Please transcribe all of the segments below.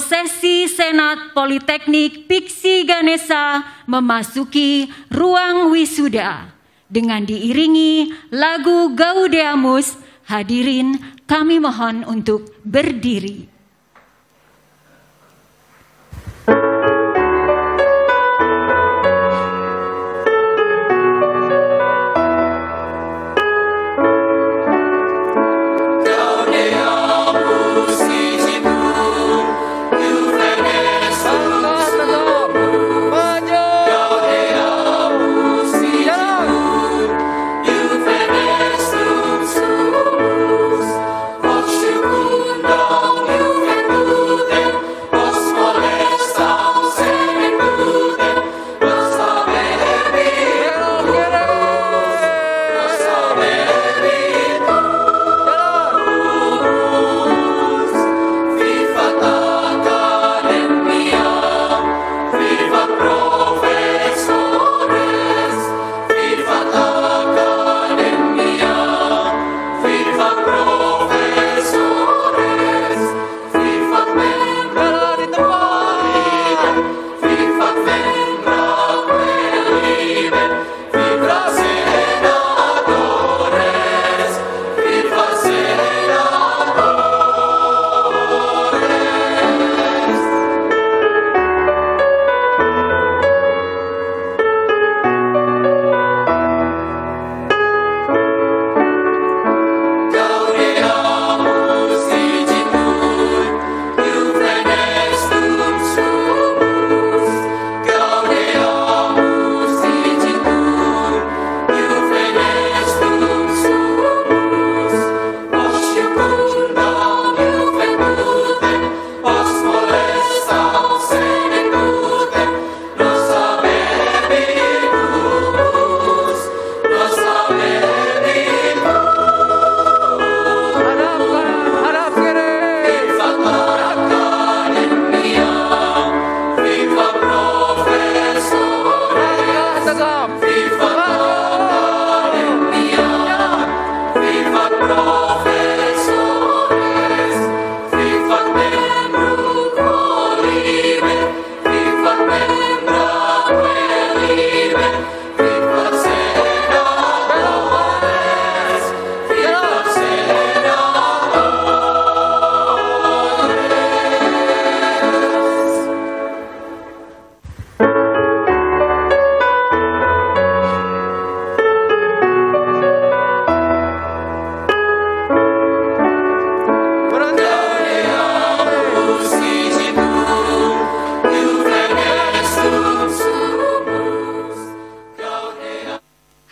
prosesi Senat Politeknik Piksi Ganesha memasuki ruang wisuda dengan diiringi lagu Gaudeamus. Hadirin, kami mohon untuk berdiri.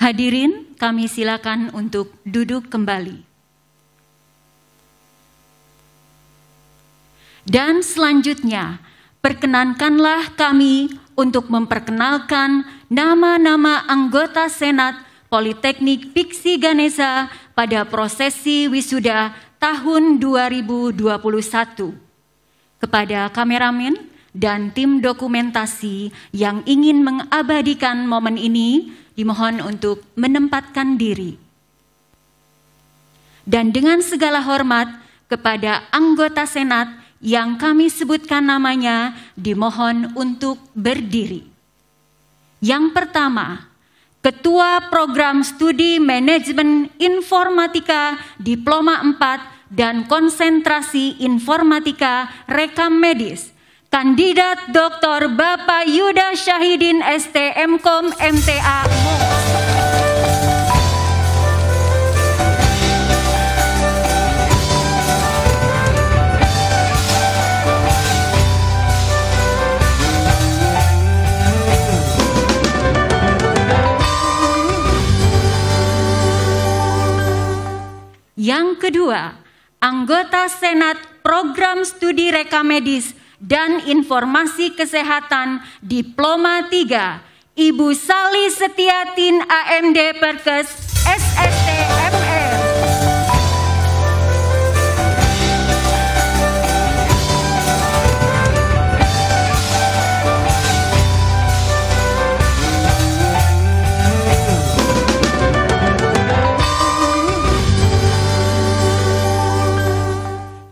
Hadirin, kami silakan untuk duduk kembali. Dan selanjutnya, perkenankanlah kami untuk memperkenalkan nama-nama anggota Senat Politeknik Piksi Ganesha pada prosesi wisuda tahun 2021. Kepada kameramen dan tim dokumentasi yang ingin mengabadikan momen ini, dimohon untuk menempatkan diri. Dan dengan segala hormat kepada anggota Senat yang kami sebutkan namanya, dimohon untuk berdiri. Yang pertama, Ketua Program Studi Manajemen Informatika Diploma 4 dan Konsentrasi Informatika Rekam Medis, Kandidat Dr. Bapak Yuda Syahidin ST MKom MTA. Yang kedua, anggota Senat Program Studi Rekam Medis dan Informasi Kesehatan Diploma 3, Ibu Sali Setiatin AMD Perkes SST MR.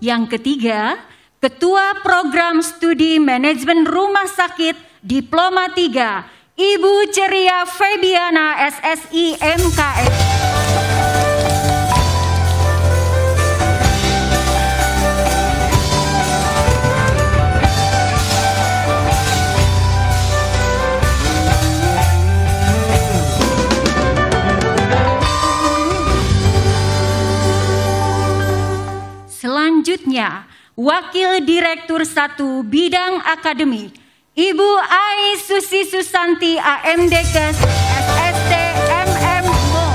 Yang ketiga, Ketua Program Studi Manajemen Rumah Sakit Diploma 3, Ibu Ceria Febiana SSI MKS. Selanjutnya, Wakil Direktur 1 Bidang Akademik, Ibu Ai Susi Susanti AMDkes SST MM Mo.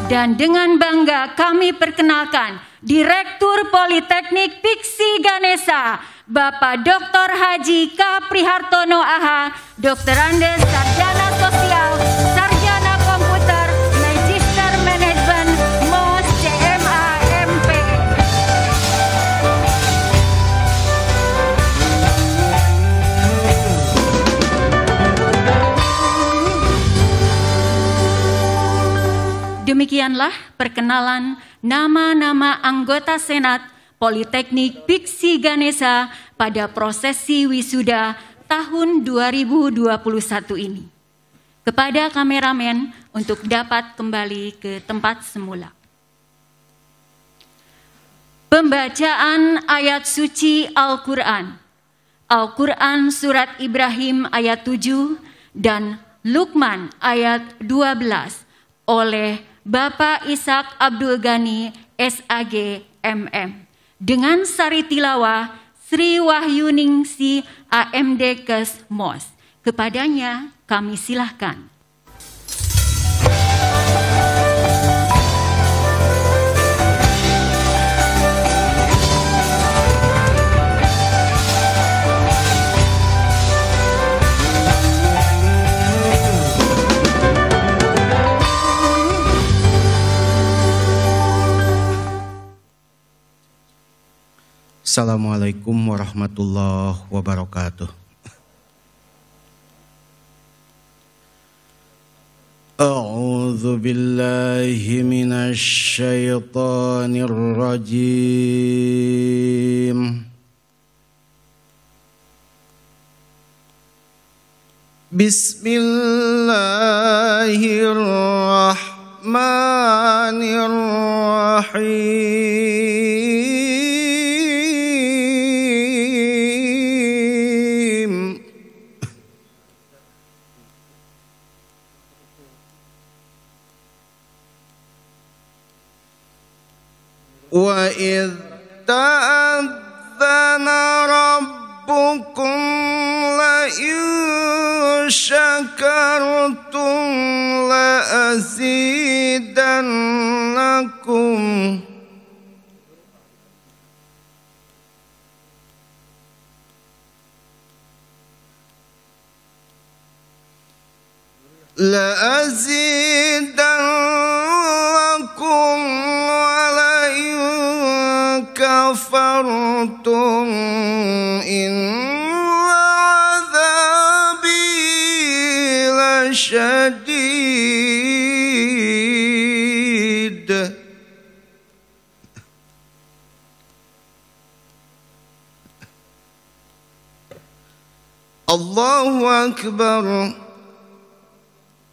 Dan dengan bangga kami perkenalkan Direktur Politeknik Piksi Ganesha, Bapak Dr. Haji K. Prihartono AH, Dr. Andes Sarjana Sosial, Sarjana Komputer, Magister Manajemen, MOS CMA MP. Demikianlah perkenalan nama-nama anggota Senat Politeknik Piksi Ganesha pada prosesi wisuda tahun 2021 ini. Kepada kameramen untuk dapat kembali ke tempat semula. Pembacaan ayat suci Al-Quran. Al-Quran Surat Ibrahim ayat 7 dan Luqman ayat 12 oleh Bapak Ishak Abdul Ghani SAG MM. Dengan sari tilawah Sri Wahyuningsi AMDkes MOS. Kepadanya kami silahkan. Assalamualaikum warahmatullahi wabarakatuh. A'udzu billahi minasy syaithanir rajim. Bismillahirrahmanirrahim. Wa idh ta'adzana rabbukum la in syakartum la azidannakum. La azidannakum wa la in kafartum inna adzabi lasyadid. Allahu Akbar.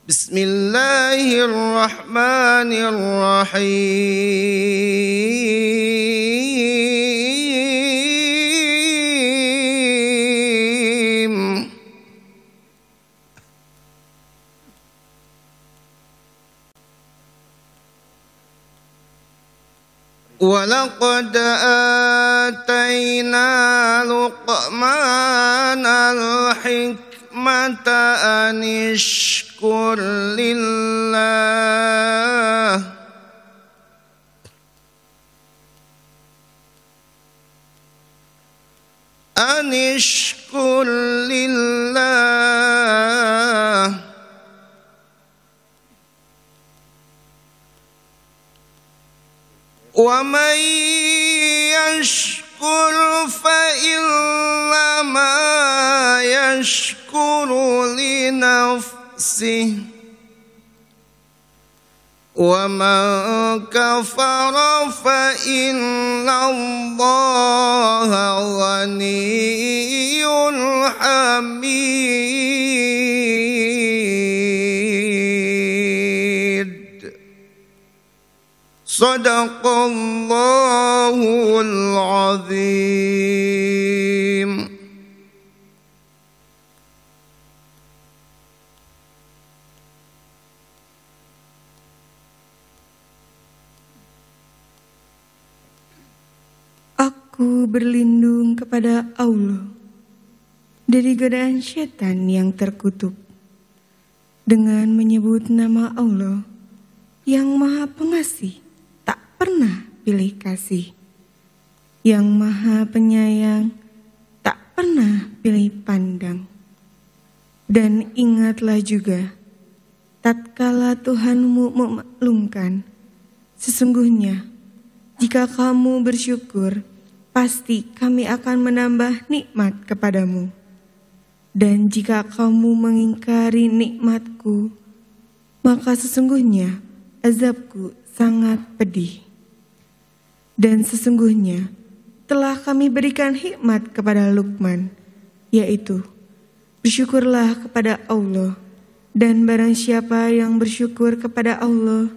Bismillahirrahmanirrahim. Walaqad atayna Luqmanal hikmata an ishkur lillah. An ishkur lillah. Wa man yashkur فإنما يشكر لنفسه ومن كفر فإن الله غني حميد صدق الله العظيم. Aku berlindung kepada Allah dari godaan setan yang terkutuk dengan menyebut nama Allah yang Maha Pengasih, tak pernah pilih kasih, yang Maha Penyayang, tak pernah pilih pandang. Dan ingatlah juga, tatkala Tuhanmu memaklumkan, sesungguhnya jika kamu bersyukur, pasti kami akan menambah nikmat kepadamu. Dan jika kamu mengingkari nikmatku, maka sesungguhnya azabku sangat pedih. Dan sesungguhnya telah kami berikan hikmat kepada Luqman, yaitu bersyukurlah kepada Allah, dan barang siapa yang bersyukur kepada Allah,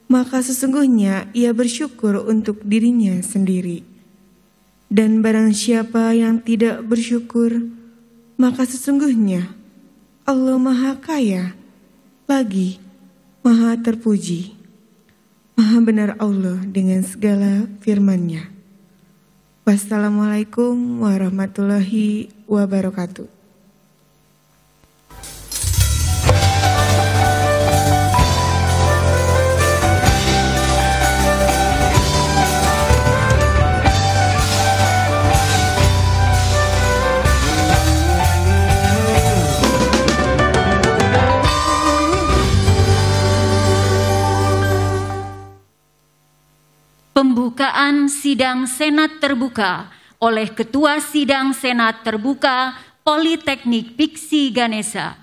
maka sesungguhnya ia bersyukur untuk dirinya sendiri. Dan barang siapa yang tidak bersyukur, maka sesungguhnya Allah Maha Kaya, lagi Maha Terpuji. Maha benar Allah dengan segala firman-Nya. Wassalamualaikum warahmatullahi wabarakatuh. Pembukaan sidang Senat terbuka oleh Ketua Sidang Senat Terbuka Politeknik Piksi Ganesha.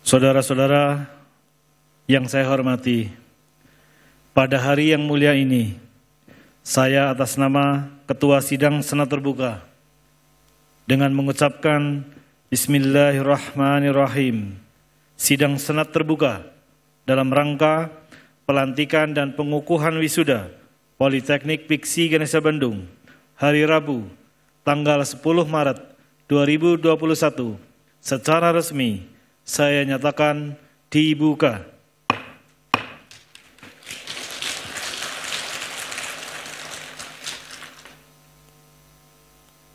Saudara-saudara yang saya hormati, pada hari yang mulia ini, saya atas nama Ketua Sidang Senat Terbuka dengan mengucapkan Bismillahirrahmanirrahim, Sidang Senat Terbuka dalam rangka pelantikan dan pengukuhan wisuda Politeknik Piksi Ganesha Bandung hari Rabu tanggal 10 Maret 2021 secara resmi saya nyatakan dibuka.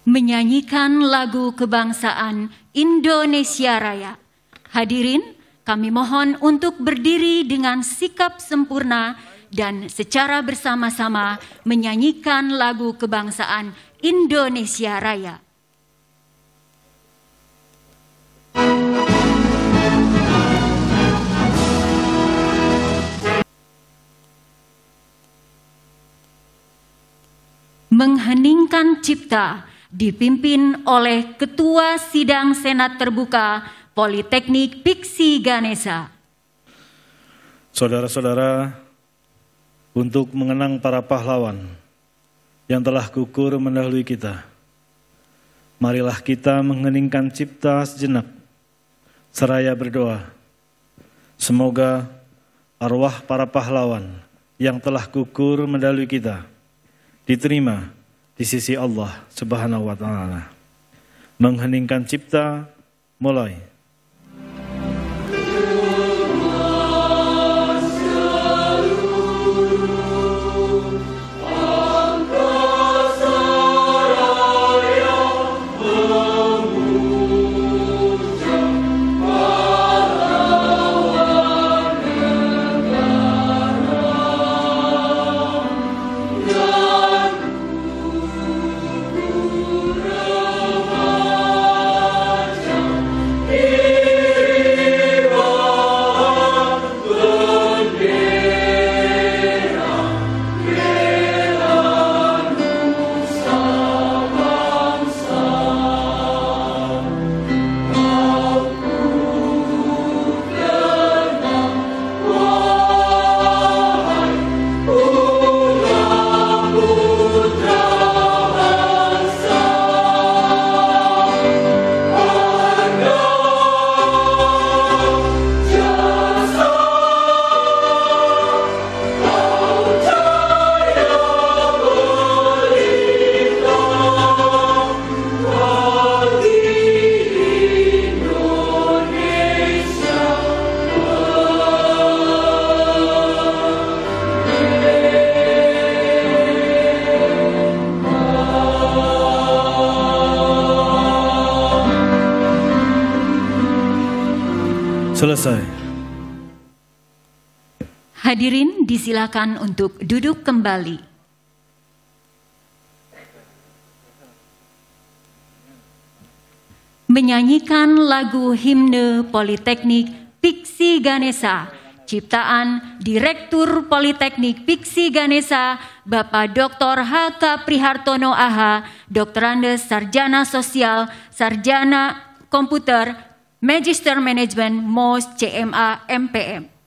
Menyanyikan lagu kebangsaan Indonesia Raya. Hadirin, kami mohon untuk berdiri dengan sikap sempurna dan secara bersama-sama menyanyikan lagu kebangsaan Indonesia Raya. Mengheningkan cipta dipimpin oleh Ketua Sidang Senat Terbuka Politeknik Piksi Ganesha. Saudara-saudara, untuk mengenang para pahlawan yang telah gugur mendahului kita, marilah kita mengheningkan cipta sejenak, seraya berdoa. Semoga arwah para pahlawan yang telah gugur mendahului kita diterima di sisi Allah Subhanahu wa Ta'ala. Mengheningkan cipta, mulai. Yeah. Selesai. Hadirin disilakan untuk duduk kembali. Menyanyikan lagu himne Politeknik Piksi Ganesha, ciptaan Direktur Politeknik Piksi Ganesha, Bapak Dr. H.K. Prihartono AH, Doktorandes Sarjana Sosial, Sarjana Komputer, Magister Manajemen, MOS, CMA, MPM.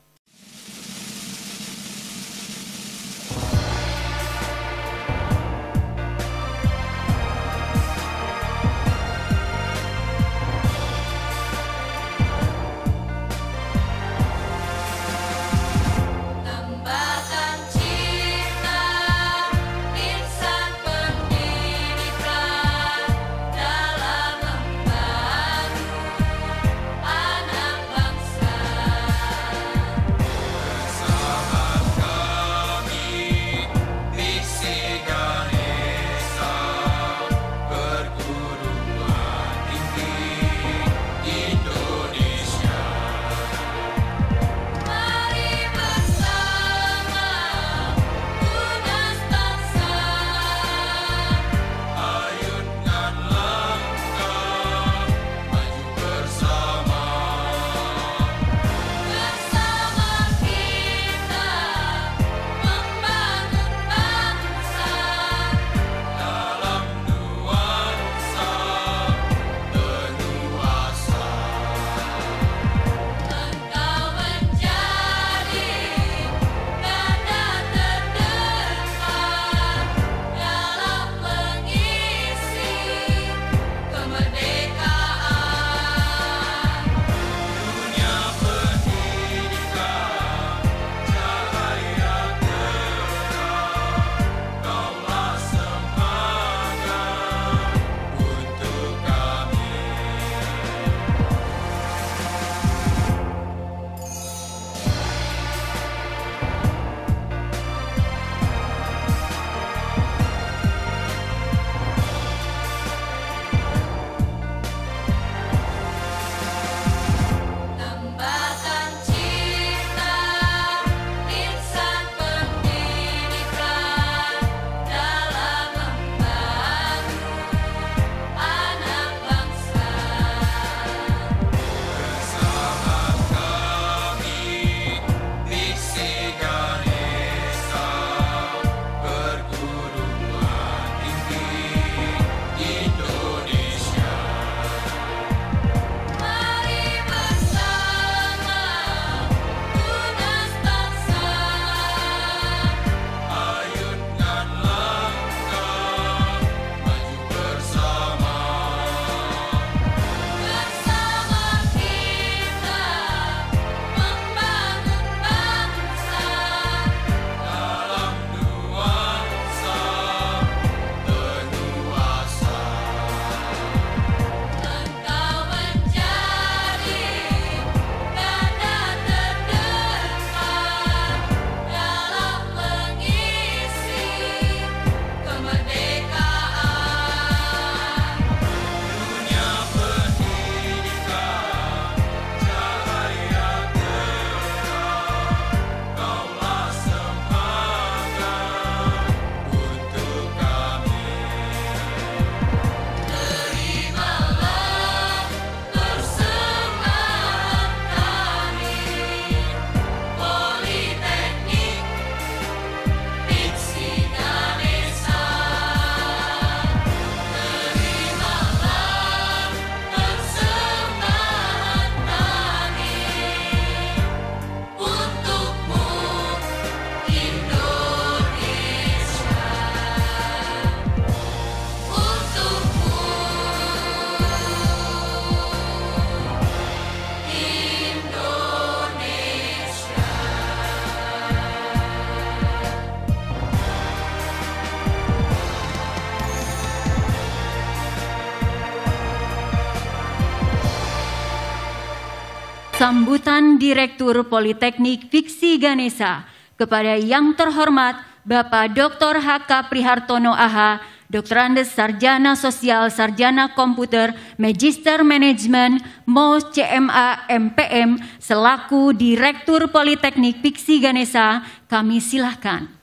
Sambutan Direktur Politeknik Piksi Ganesha kepada yang terhormat Bapak Dr. H.K. Prihartono AH, Dr. Andes Sarjana Sosial, Sarjana Komputer, Magister Manajemen, MOS CMA MPM, selaku Direktur Politeknik Piksi Ganesha, kami silahkan.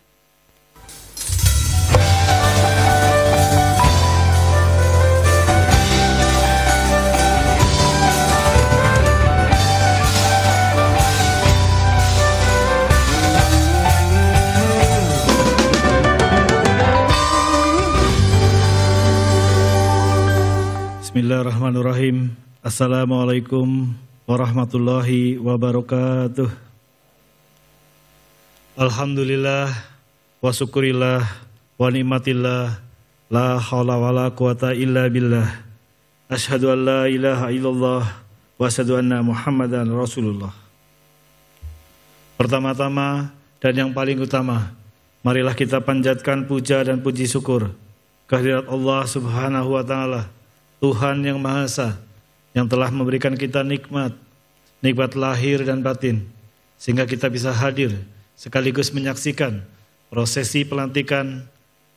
Bismillahirrahmanirrahim. Assalamualaikum warahmatullahi wabarakatuh. Alhamdulillah wa syukurillah wa ni'matillah la haula wa la quwata illa billah. Asyhadu an la ilaha illallah wa asyhadu anna Muhammadan Rasulullah. Pertama-tama dan yang paling utama, marilah kita panjatkan puja dan puji syukur kehadirat Allah Subhanahu wa taala, Tuhan yang Maha Esa, yang telah memberikan kita nikmat lahir dan batin, sehingga kita bisa hadir sekaligus menyaksikan prosesi pelantikan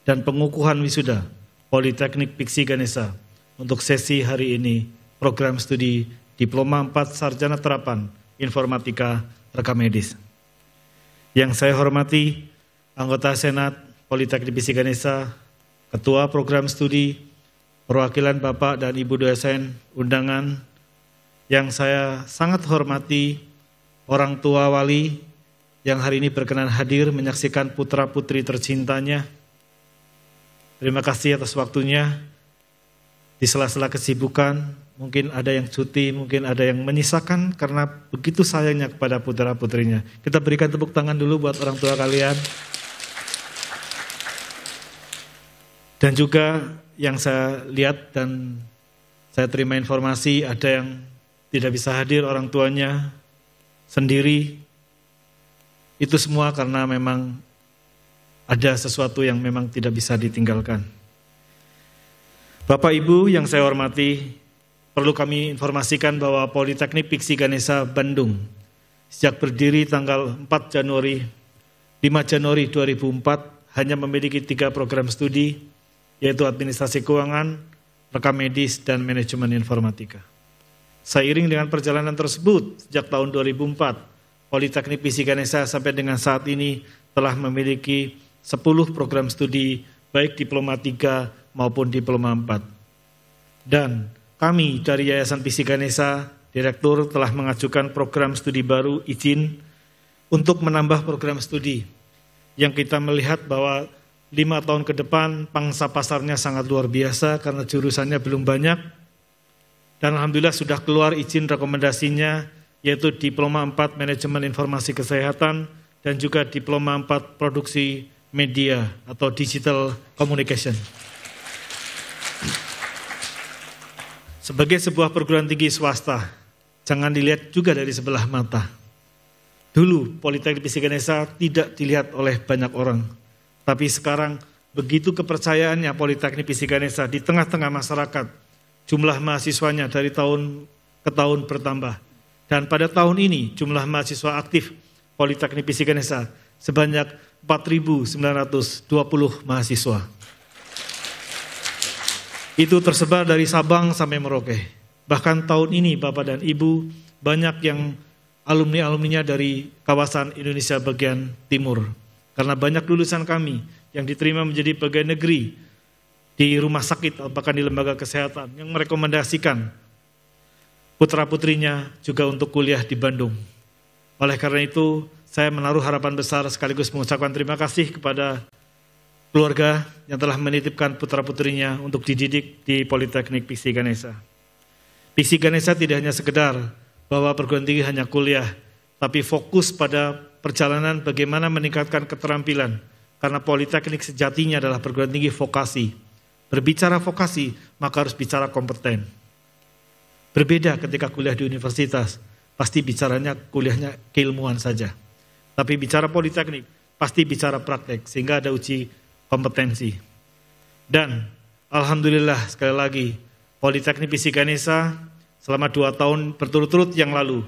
dan pengukuhan wisuda Politeknik Piksi Ganesha untuk sesi hari ini, program studi Diploma 4 Sarjana Terapan Informatika Rekam Medis. Yang saya hormati anggota Senat Politeknik Piksi Ganesha, Ketua Program Studi, perwakilan Bapak dan Ibu dosen undangan, yang saya sangat hormati orang tua wali yang hari ini berkenan hadir menyaksikan putra-putri tercintanya. Terima kasih atas waktunya. Di sela-sela kesibukan, mungkin ada yang cuti, mungkin ada yang menyisakan karena begitu sayangnya kepada putra-putrinya. Kita berikan tepuk tangan dulu buat orang tua kalian. Dan juga yang saya lihat dan saya terima informasi, ada yang tidak bisa hadir orang tuanya sendiri. Itu semua karena memang ada sesuatu yang memang tidak bisa ditinggalkan. Bapak Ibu yang saya hormati, perlu kami informasikan bahwa Politeknik Piksi Ganesha Bandung sejak berdiri tanggal 5 Januari 2004 hanya memiliki 3 program studi, yaitu Administrasi Keuangan, Rekam Medis, dan Manajemen Informatika. Seiring dengan perjalanan tersebut, sejak tahun 2004, Politeknik Piksi Ganesha sampai dengan saat ini telah memiliki 10 program studi, baik Diploma 3 maupun Diploma 4. Dan kami dari Yayasan Piksi Ganesha, Direktur telah mengajukan program studi baru izin untuk menambah program studi, yang kita melihat bahwa 5 tahun ke depan pangsa pasarnya sangat luar biasa karena jurusannya belum banyak. Dan Alhamdulillah sudah keluar izin rekomendasinya, yaitu Diploma 4 Manajemen Informasi Kesehatan dan juga Diploma 4 Produksi Media atau Digital Communication. Sebagai sebuah perguruan tinggi swasta, jangan dilihat juga dari sebelah mata. Dulu Politeknik Piksi Ganesha tidak dilihat oleh banyak orang. Tapi sekarang begitu kepercayaannya Politeknik Piksi Ganesha di tengah-tengah masyarakat, jumlah mahasiswanya dari tahun ke tahun bertambah. Dan pada tahun ini jumlah mahasiswa aktif Politeknik Piksi Ganesha sebanyak 4.920 mahasiswa. Itu tersebar dari Sabang sampai Merauke. Bahkan tahun ini Bapak dan Ibu banyak yang alumni-alumninya dari kawasan Indonesia bagian timur. Karena banyak lulusan kami yang diterima menjadi pegawai negeri di rumah sakit atau bahkan di lembaga kesehatan yang merekomendasikan putra-putrinya juga untuk kuliah di Bandung. Oleh karena itu, saya menaruh harapan besar sekaligus mengucapkan terima kasih kepada keluarga yang telah menitipkan putra-putrinya untuk dididik di Politeknik Piksi Ganesha. Piksi Ganesha tidak hanya sekedar bahwa perguruan tinggi hanya kuliah, tapi fokus pada perjalanan bagaimana meningkatkan keterampilan, karena Politeknik sejatinya adalah perguruan tinggi vokasi. Berbicara vokasi, maka harus bicara kompeten. Berbeda ketika kuliah di universitas, pasti bicaranya kuliahnya keilmuan saja. Tapi bicara Politeknik, pasti bicara praktek, sehingga ada uji kompetensi. Dan Alhamdulillah sekali lagi, Politeknik Piksi Ganesha selama 2 tahun berturut-turut yang lalu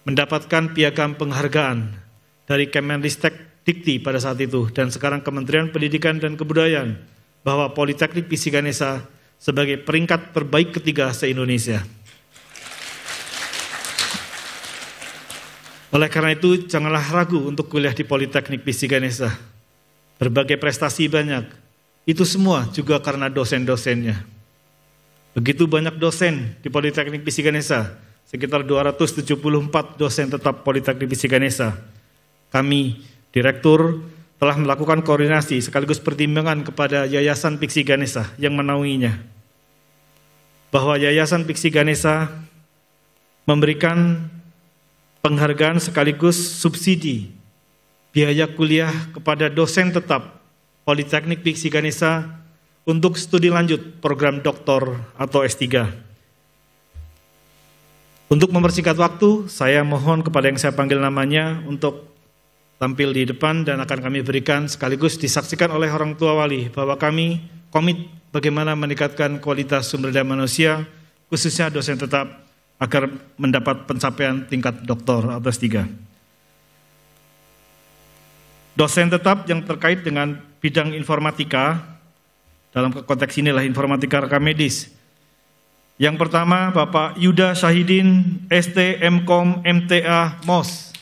mendapatkan piagam penghargaan dari Kemenristek Dikti pada saat itu, dan sekarang Kementerian Pendidikan dan Kebudayaan bahwa Politeknik Piksi Ganesha sebagai peringkat terbaik ketiga se-Indonesia. Oleh karena itu, janganlah ragu untuk kuliah di Politeknik Piksi Ganesha. Berbagai prestasi banyak, itu semua juga karena dosen-dosennya. Begitu banyak dosen di Politeknik Piksi Ganesha, sekitar 274 dosen tetap Politeknik Piksi Ganesha. Kami, Direktur, telah melakukan koordinasi sekaligus pertimbangan kepada Yayasan Piksi Ganesha yang menaunginya, bahwa Yayasan Piksi Ganesha memberikan penghargaan sekaligus subsidi biaya kuliah kepada dosen tetap Politeknik Piksi Ganesha untuk studi lanjut program doktor atau S3. Untuk mempersingkat waktu, saya mohon kepada yang saya panggil namanya untuk tampil di depan dan akan kami berikan sekaligus disaksikan oleh orang tua wali bahwa kami komit bagaimana meningkatkan kualitas sumber daya manusia, khususnya dosen tetap, agar mendapat pencapaian tingkat doktor atau S3. Dosen tetap yang terkait dengan bidang informatika, dalam konteks inilah informatika rekam medis. Yang pertama, Bapak Yuda Syahidin, ST, MKom, MTA, MOS.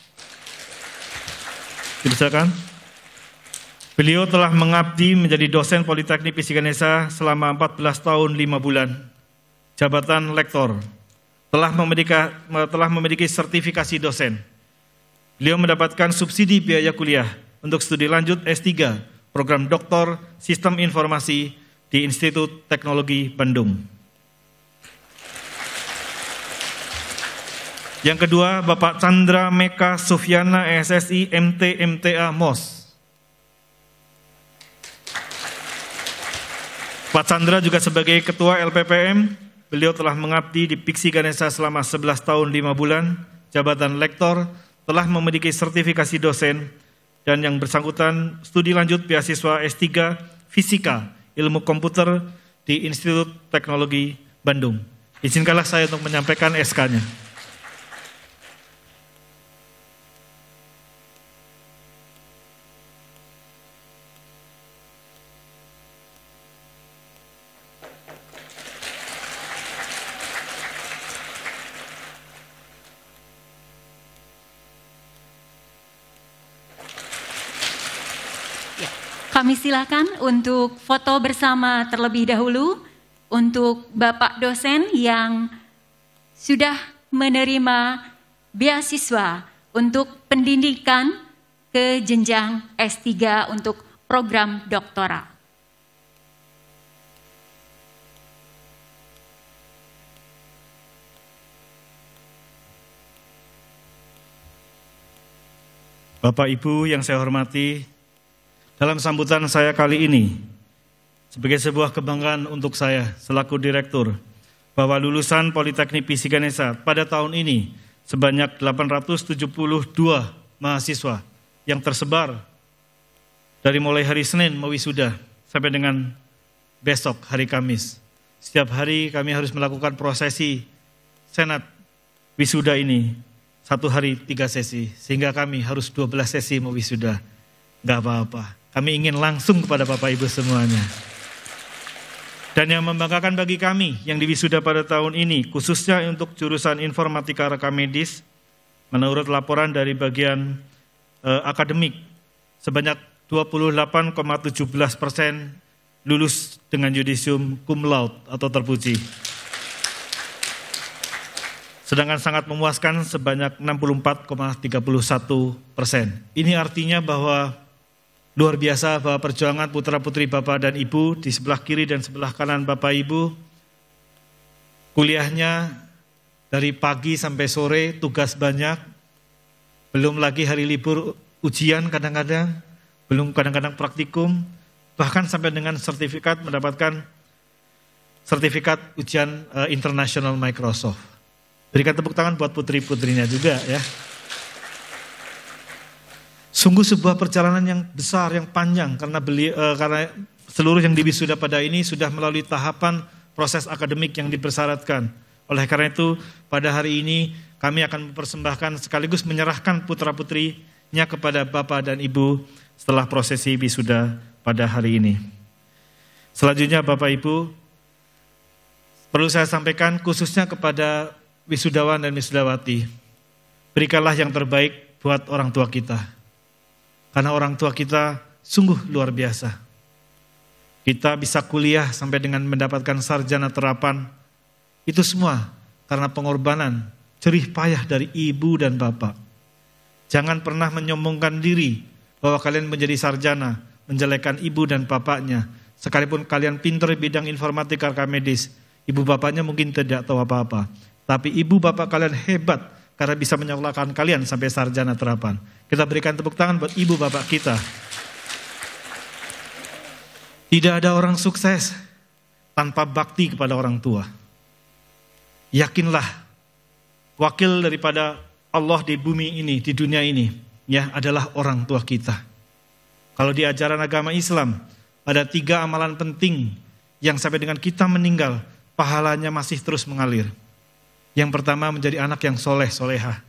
Silakan. Beliau telah mengabdi menjadi dosen Politeknik Piksi Ganesha selama 14 tahun 5 bulan. Jabatan lektor. Telah memiliki sertifikasi dosen. Beliau mendapatkan subsidi biaya kuliah untuk studi lanjut S3, program doktor Sistem Informasi di Institut Teknologi Bandung. Yang kedua, Bapak Chandra Meka Sufyana, SSI, MT, MTA, MOS. Pak Chandra juga sebagai Ketua LPPM, beliau telah mengabdi di Piksi Ganesha selama 11 tahun 5 bulan, jabatan lektor, telah memiliki sertifikasi dosen, dan yang bersangkutan studi lanjut beasiswa S3 Fisika, Ilmu Komputer di Institut Teknologi Bandung. Izinkanlah saya untuk menyampaikan SK-nya. Kami silakan untuk foto bersama terlebih dahulu untuk Bapak dosen yang sudah menerima beasiswa untuk pendidikan ke jenjang S3 untuk program doktoral. Bapak Ibu yang saya hormati, dalam sambutan saya kali ini, sebagai sebuah kebanggaan untuk saya selaku direktur, bahwa lulusan Politeknik Piksi Ganesha pada tahun ini sebanyak 872 mahasiswa yang tersebar dari mulai hari Senin mau wisuda sampai dengan besok hari Kamis. Setiap hari kami harus melakukan prosesi senat wisuda ini, 1 hari 3 sesi, sehingga kami harus 12 sesi mau wisuda. Gak apa-apa. Kami ingin langsung kepada Bapak Ibu semuanya. Dan yang membanggakan bagi kami yang diwisuda pada tahun ini, khususnya untuk jurusan informatika rekam medis, menurut laporan dari bagian akademik, sebanyak 28,17% lulus dengan yudisium cum laude atau terpuji. Sedangkan sangat memuaskan sebanyak 64,31%. Ini artinya bahwa luar biasa bahwa perjuangan putra-putri Bapak dan Ibu di sebelah kiri dan sebelah kanan Bapak Ibu, kuliahnya dari pagi sampai sore, tugas banyak, belum lagi hari libur ujian kadang-kadang, belum kadang-kadang praktikum, bahkan sampai dengan sertifikat, mendapatkan sertifikat ujian internasional Microsoft. Berikan tepuk tangan buat putri-putrinya juga ya. Sungguh sebuah perjalanan yang besar, yang panjang, karena seluruh yang diwisuda pada ini sudah melalui tahapan proses akademik yang dipersyaratkan. Oleh karena itu, pada hari ini kami akan mempersembahkan sekaligus menyerahkan putra-putrinya kepada Bapak dan Ibu setelah prosesi wisuda pada hari ini. Selanjutnya Bapak Ibu, perlu saya sampaikan khususnya kepada wisudawan dan wisudawati, berikanlah yang terbaik buat orang tua kita. Karena orang tua kita sungguh luar biasa. Kita bisa kuliah sampai dengan mendapatkan sarjana terapan, itu semua karena pengorbanan, jerih payah dari ibu dan bapak. Jangan pernah menyombongkan diri bahwa kalian menjadi sarjana, menjelekan ibu dan bapaknya. Sekalipun kalian pintar di bidang informatika rekam medis, ibu bapaknya mungkin tidak tahu apa-apa. Tapi ibu bapak kalian hebat karena bisa menyekolahkan kalian sampai sarjana terapan. Kita berikan tepuk tangan buat ibu bapak kita. Tidak ada orang sukses tanpa bakti kepada orang tua. Yakinlah, wakil daripada Allah di bumi ini, di dunia ini, ya adalah orang tua kita. Kalau di ajaran agama Islam, ada 3 amalan penting yang sampai dengan kita meninggal, pahalanya masih terus mengalir. Yang pertama menjadi anak yang soleh, soleha.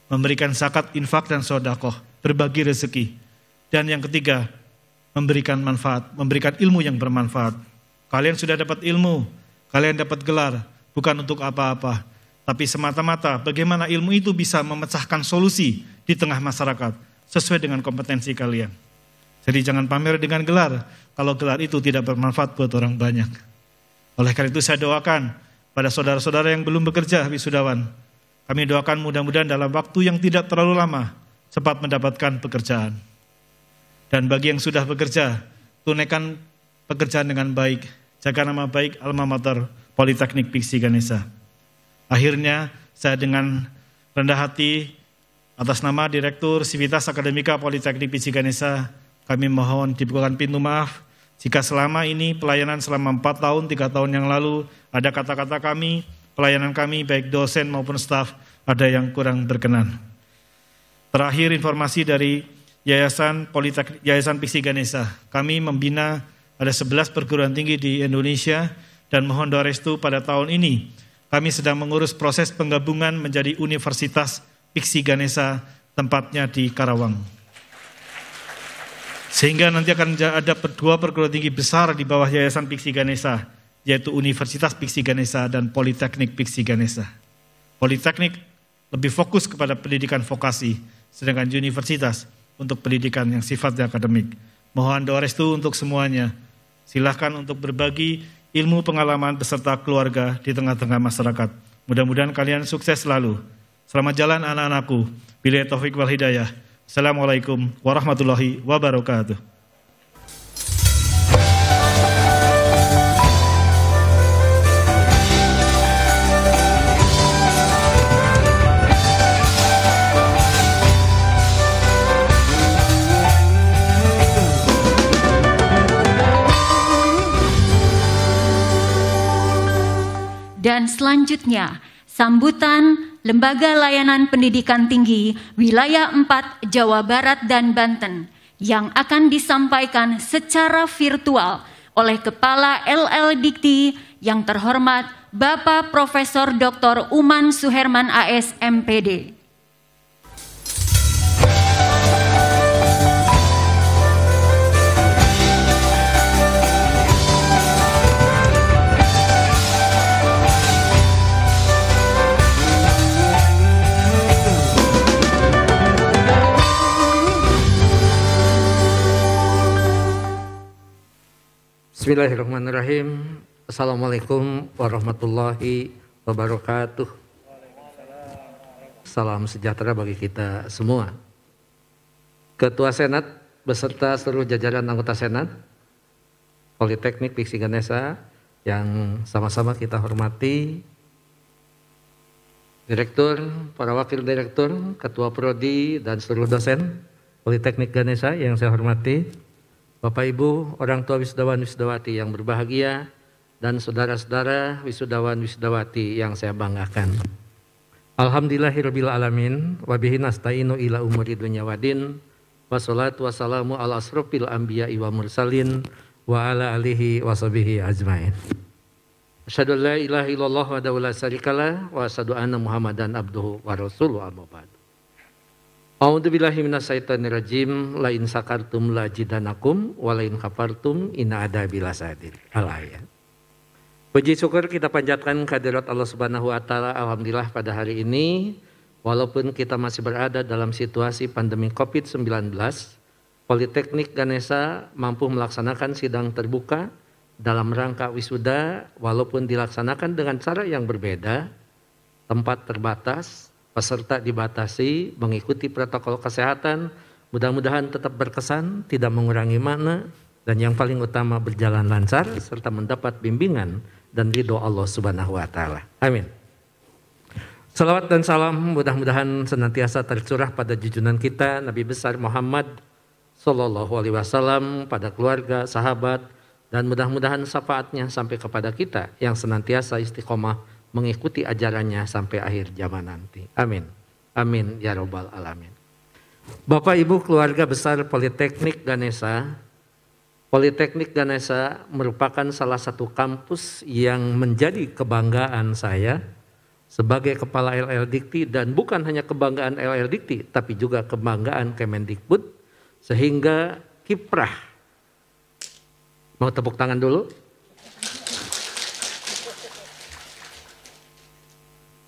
Memberikan zakat, infak, dan sedekah, berbagi rezeki. Dan yang ketiga, memberikan manfaat, memberikan ilmu yang bermanfaat. Kalian sudah dapat ilmu, kalian dapat gelar, bukan untuk apa-apa, tapi semata-mata bagaimana ilmu itu bisa memecahkan solusi di tengah masyarakat, sesuai dengan kompetensi kalian. Jadi jangan pamer dengan gelar, kalau gelar itu tidak bermanfaat buat orang banyak. Oleh karena itu saya doakan pada saudara-saudara yang belum bekerja, wisudawan, kami doakan mudah-mudahan dalam waktu yang tidak terlalu lama, cepat mendapatkan pekerjaan. Dan bagi yang sudah bekerja, tunaikan pekerjaan dengan baik. Jaga nama baik Alma Mater Politeknik Piksi Ganesha. Akhirnya saya dengan rendah hati atas nama Direktur Sivitas Akademika Politeknik Piksi Ganesha, kami mohon dibukakan pintu maaf jika selama ini pelayanan selama 4 tahun, 3 tahun yang lalu ada kata-kata kami, pelayanan kami baik dosen maupun staf ada yang kurang berkenan. Terakhir informasi dari Yayasan Piksi Ganesha, kami membina ada 11 perguruan tinggi di Indonesia dan mohon doa restu pada tahun ini kami sedang mengurus proses penggabungan menjadi Universitas Piksi Ganesha, tempatnya di Karawang. Sehingga nanti akan ada 2 perguruan tinggi besar di bawah Yayasan Piksi Ganesha, yaitu Universitas Piksi Ganesha dan Politeknik Piksi Ganesha. Politeknik lebih fokus kepada pendidikan vokasi, sedangkan universitas untuk pendidikan yang sifatnya akademik. Mohon doa restu untuk semuanya. Silahkan untuk berbagi ilmu pengalaman beserta keluarga di tengah-tengah masyarakat. Mudah-mudahan kalian sukses selalu. Selamat jalan anak-anakku. Billahi taufik wal hidayah. Assalamualaikum warahmatullahi wabarakatuh. Dan selanjutnya, sambutan Lembaga Layanan Pendidikan Tinggi Wilayah 4 Jawa Barat dan Banten yang akan disampaikan secara virtual oleh Kepala LL Dikti yang terhormat Bapak Profesor Dr. Uman Suherman AS MPD. Bismillahirrahmanirrahim. Assalamualaikum warahmatullahi wabarakatuh. Salam sejahtera bagi kita semua. Ketua Senat beserta seluruh jajaran anggota Senat Politeknik Piksi Ganesha yang sama-sama kita hormati, Direktur, para Wakil Direktur, Ketua Prodi dan seluruh dosen Politeknik Ganesha yang saya hormati, Bapak Ibu, orang tua wisudawan wisudawati yang berbahagia, dan saudara-saudara wisudawan wisudawati yang saya banggakan. Alhamdulillahirabbil alamin, wa bihi nasta'inu ila umuri dunya waddin, wassalatu wassalamu ala asrofil anbiya'i wa mursalin, wa ala alihi wa sahbihi ajmain. Asyhadu an la ilaha illallah wa la syarikalah, wa asyhadu anna Muhammadan abduhu wa rasuluhu amma ba'du. A'udzubillahi minasyaitonirrajim. La in sakartum la jidanakum wa la in kafartum inna adzabi lasadid. Al-ayat. Puji syukur kita panjatkan kehadirat Allah Subhanahu wa taala. Alhamdulillah pada hari ini walaupun kita masih berada dalam situasi pandemi Covid-19, Politeknik Ganesha mampu melaksanakan sidang terbuka dalam rangka wisuda walaupun dilaksanakan dengan cara yang berbeda, tempat terbatas, peserta dibatasi, mengikuti protokol kesehatan, mudah-mudahan tetap berkesan, tidak mengurangi makna, dan yang paling utama berjalan lancar, serta mendapat bimbingan dan ridho Allah Subhanahu wa Ta'ala. Amin. Salawat dan salam mudah-mudahan senantiasa tercurah pada junjungan kita, Nabi besar Muhammad Sallallahu Alaihi Wasallam, pada keluarga, sahabat, dan mudah-mudahan syafaatnya sampai kepada kita yang senantiasa istiqomah mengikuti ajarannya sampai akhir zaman nanti. Amin. Amin ya robbal alamin. Bapak Ibu keluarga besar Politeknik Ganesha. Politeknik Ganesha merupakan salah satu kampus yang menjadi kebanggaan saya sebagai kepala LL Dikti, dan bukan hanya kebanggaan LL Dikti tapi juga kebanggaan Kemendikbud, sehingga kiprah. Mau tepuk tangan dulu?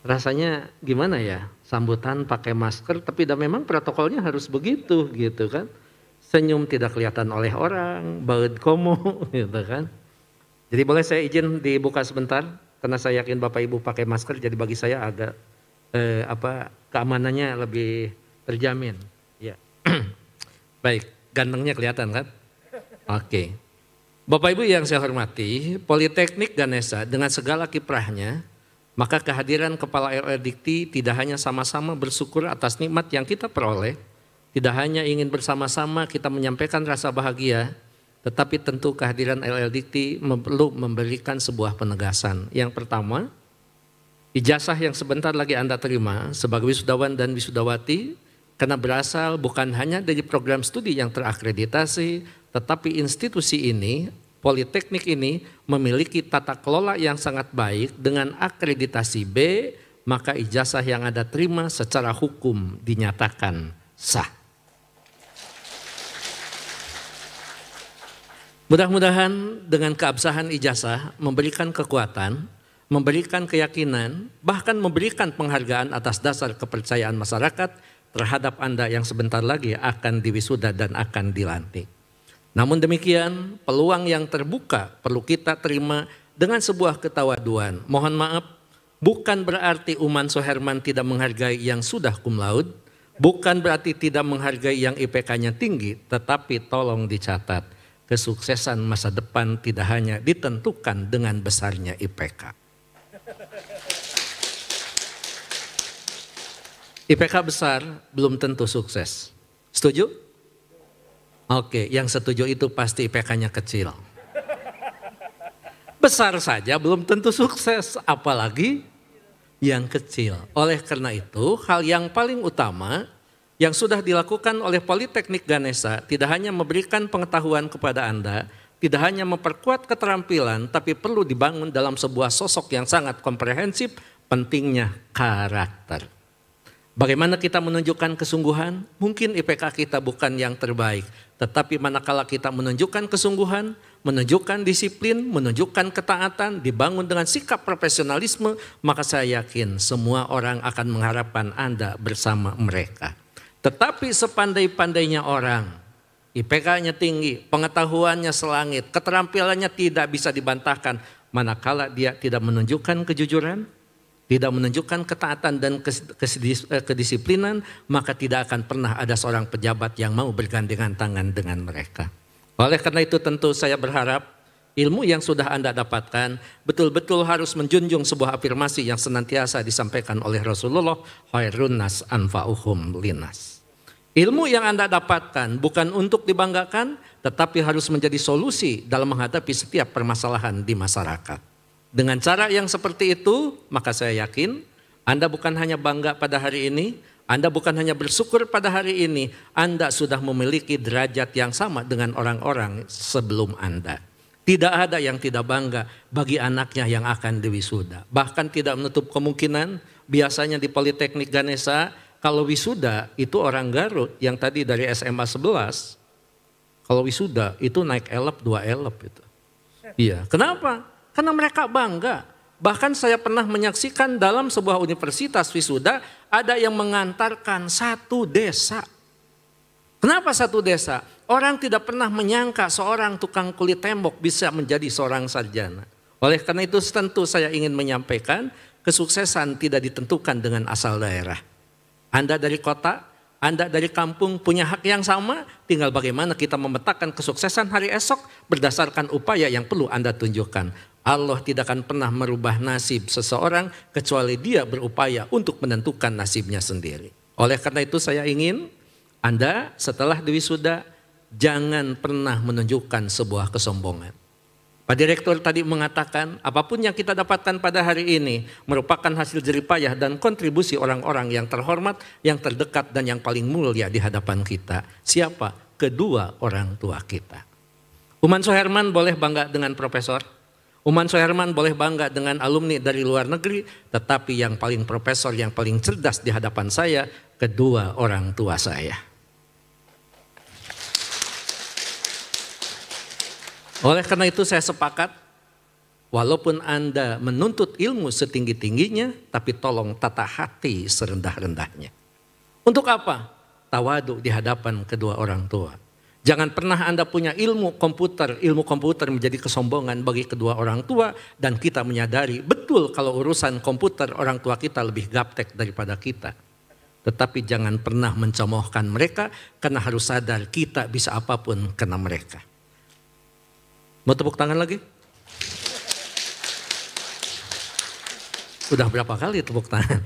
Rasanya gimana ya, sambutan pakai masker, tapi memang protokolnya harus begitu gitu kan. Senyum tidak kelihatan oleh orang, baut komo gitu kan. Jadi boleh saya izin dibuka sebentar, karena saya yakin Bapak Ibu pakai masker, jadi bagi saya agak keamanannya lebih terjamin. Ya. Baik, gantengnya kelihatan kan? Oke. Bapak Ibu yang saya hormati, Politeknik Ganesha dengan segala kiprahnya, maka kehadiran Kepala LL Dikti tidak hanya sama-sama bersyukur atas nikmat yang kita peroleh, tidak hanya ingin bersama-sama kita menyampaikan rasa bahagia, tetapi tentu kehadiran LL Dikti perlu memberikan sebuah penegasan. Yang pertama, ijazah yang sebentar lagi Anda terima sebagai wisudawan dan wisudawati, karena berasal bukan hanya dari program studi yang terakreditasi, tetapi institusi ini, Politeknik ini memiliki tata kelola yang sangat baik dengan akreditasi B, maka ijazah yang Anda terima secara hukum dinyatakan sah. Mudah-mudahan dengan keabsahan ijazah memberikan kekuatan, memberikan keyakinan, bahkan memberikan penghargaan atas dasar kepercayaan masyarakat terhadap Anda yang sebentar lagi akan diwisuda dan akan dilantik. Namun demikian, peluang yang terbuka perlu kita terima dengan sebuah ketawaduan. Mohon maaf, bukan berarti Uman Soherman tidak menghargai yang sudah cum laude, bukan berarti tidak menghargai yang IPK-nya tinggi, tetapi tolong dicatat, kesuksesan masa depan tidak hanya ditentukan dengan besarnya IPK. IPK besar belum tentu sukses. Setuju? Oke, yang setuju itu pasti IPK-nya kecil. Besar saja belum tentu sukses, apalagi yang kecil. Oleh karena itu, hal yang paling utama yang sudah dilakukan oleh Politeknik Ganesha tidak hanya memberikan pengetahuan kepada Anda, tidak hanya memperkuat keterampilan, tapi perlu dibangun dalam sebuah sosok yang sangat komprehensif, pentingnya karakter. Bagaimana kita menunjukkan kesungguhan? Mungkin IPK kita bukan yang terbaik, tetapi manakala kita menunjukkan kesungguhan, menunjukkan disiplin, menunjukkan ketaatan, dibangun dengan sikap profesionalisme, maka saya yakin semua orang akan mengharapkan Anda bersama mereka. Tetapi sepandai-pandainya orang, IPK-nya tinggi, pengetahuannya selangit, keterampilannya tidak bisa dibantahkan, manakala dia tidak menunjukkan kejujuran, tidak menunjukkan ketaatan dan kedisiplinan, maka tidak akan pernah ada seorang pejabat yang mau bergandengan tangan dengan mereka. Oleh karena itu tentu saya berharap ilmu yang sudah Anda dapatkan betul-betul harus menjunjung sebuah afirmasi yang senantiasa disampaikan oleh Rasulullah, khairun nas anfa'uhum linnas. Ilmu yang Anda dapatkan bukan untuk dibanggakan, tetapi harus menjadi solusi dalam menghadapi setiap permasalahan di masyarakat. Dengan cara yang seperti itu, maka saya yakin Anda bukan hanya bangga pada hari ini, Anda bukan hanya bersyukur pada hari ini, Anda sudah memiliki derajat yang sama dengan orang-orang sebelum Anda. Tidak ada yang tidak bangga bagi anaknya yang akan diwisuda. Bahkan tidak menutup kemungkinan, biasanya di Politeknik Ganesha kalau wisuda itu orang Garut yang tadi dari SMA 11, kalau wisuda itu naik elep 2 elep itu. Iya, kenapa? Karena mereka bangga. Bahkan saya pernah menyaksikan dalam sebuah universitas wisuda ada yang mengantarkan 1 desa. Kenapa 1 desa? Orang tidak pernah menyangka seorang tukang kulit tembok bisa menjadi seorang sarjana. Oleh karena itu tentu saya ingin menyampaikan kesuksesan tidak ditentukan dengan asal daerah. Anda dari kota, Anda dari kampung punya hak yang sama, tinggal bagaimana kita memetakan kesuksesan hari esok berdasarkan upaya yang perlu Anda tunjukkan. Allah tidak akan pernah merubah nasib seseorang kecuali dia berupaya untuk menentukan nasibnya sendiri. Oleh karena itu saya ingin Anda setelah diwisuda jangan pernah menunjukkan sebuah kesombongan. Pak Direktur tadi mengatakan apapun yang kita dapatkan pada hari ini merupakan hasil jeripayah dan kontribusi orang-orang yang terhormat, yang terdekat dan yang paling mulia di hadapan kita. Siapa? Kedua orang tua kita. Uman Soherman boleh bangga dengan profesor. Uman Soherman boleh bangga dengan alumni dari luar negeri. Tetapi yang paling profesor, yang paling cerdas di hadapan saya, kedua orang tua saya. Oleh karena itu saya sepakat, walaupun Anda menuntut ilmu setinggi-tingginya, tapi tolong tata hati serendah-rendahnya. Untuk apa? Tawadu di hadapan kedua orang tua. Jangan pernah Anda punya ilmu komputer menjadi kesombongan bagi kedua orang tua, dan kita menyadari betul kalau urusan komputer orang tua kita lebih gaptek daripada kita. Tetapi jangan pernah mencemoohkan mereka, karena harus sadar kita bisa apapun kena mereka. Mau tepuk tangan lagi? Udah berapa kali tepuk tangan?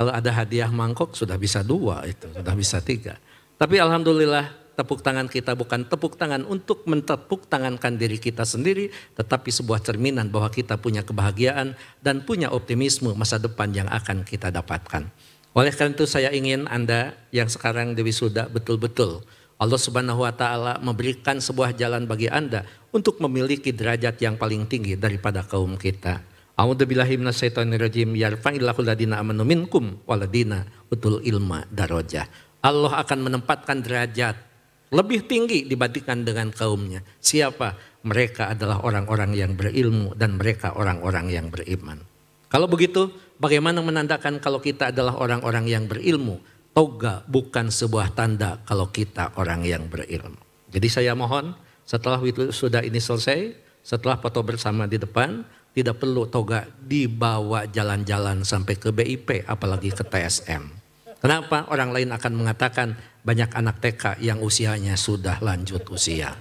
Kalau ada hadiah mangkok sudah bisa 2 itu, sudah bisa 3. Tapi alhamdulillah tepuk tangan kita bukan tepuk tangan untuk mentepuk tangankan diri kita sendiri, tetapi sebuah cerminan bahwa kita punya kebahagiaan dan punya optimisme masa depan yang akan kita dapatkan. Oleh karena itu saya ingin Anda yang sekarang diwisuda betul-betul Allah Subhanahu wa Ta'ala memberikan sebuah jalan bagi Anda untuk memiliki derajat yang paling tinggi daripada kaum kita. A'udzubillahi minasyaitonirrajim. Yarfa'illahu ladina amanu minkum waladina utul ilma darajah. Allah akan menempatkan derajat lebih tinggi dibandingkan dengan kaumnya. Siapa? Mereka adalah orang-orang yang berilmu dan mereka orang-orang yang beriman. Kalau begitu, bagaimana menandakan kalau kita adalah orang-orang yang berilmu? Toga bukan sebuah tanda kalau kita orang yang berilmu. Jadi saya mohon setelah sudah ini selesai, setelah foto bersama di depan, tidak perlu toga dibawa jalan-jalan sampai ke BIP apalagi ke TSM. Kenapa? Orang lain akan mengatakan banyak anak TK yang usianya sudah lanjut usia.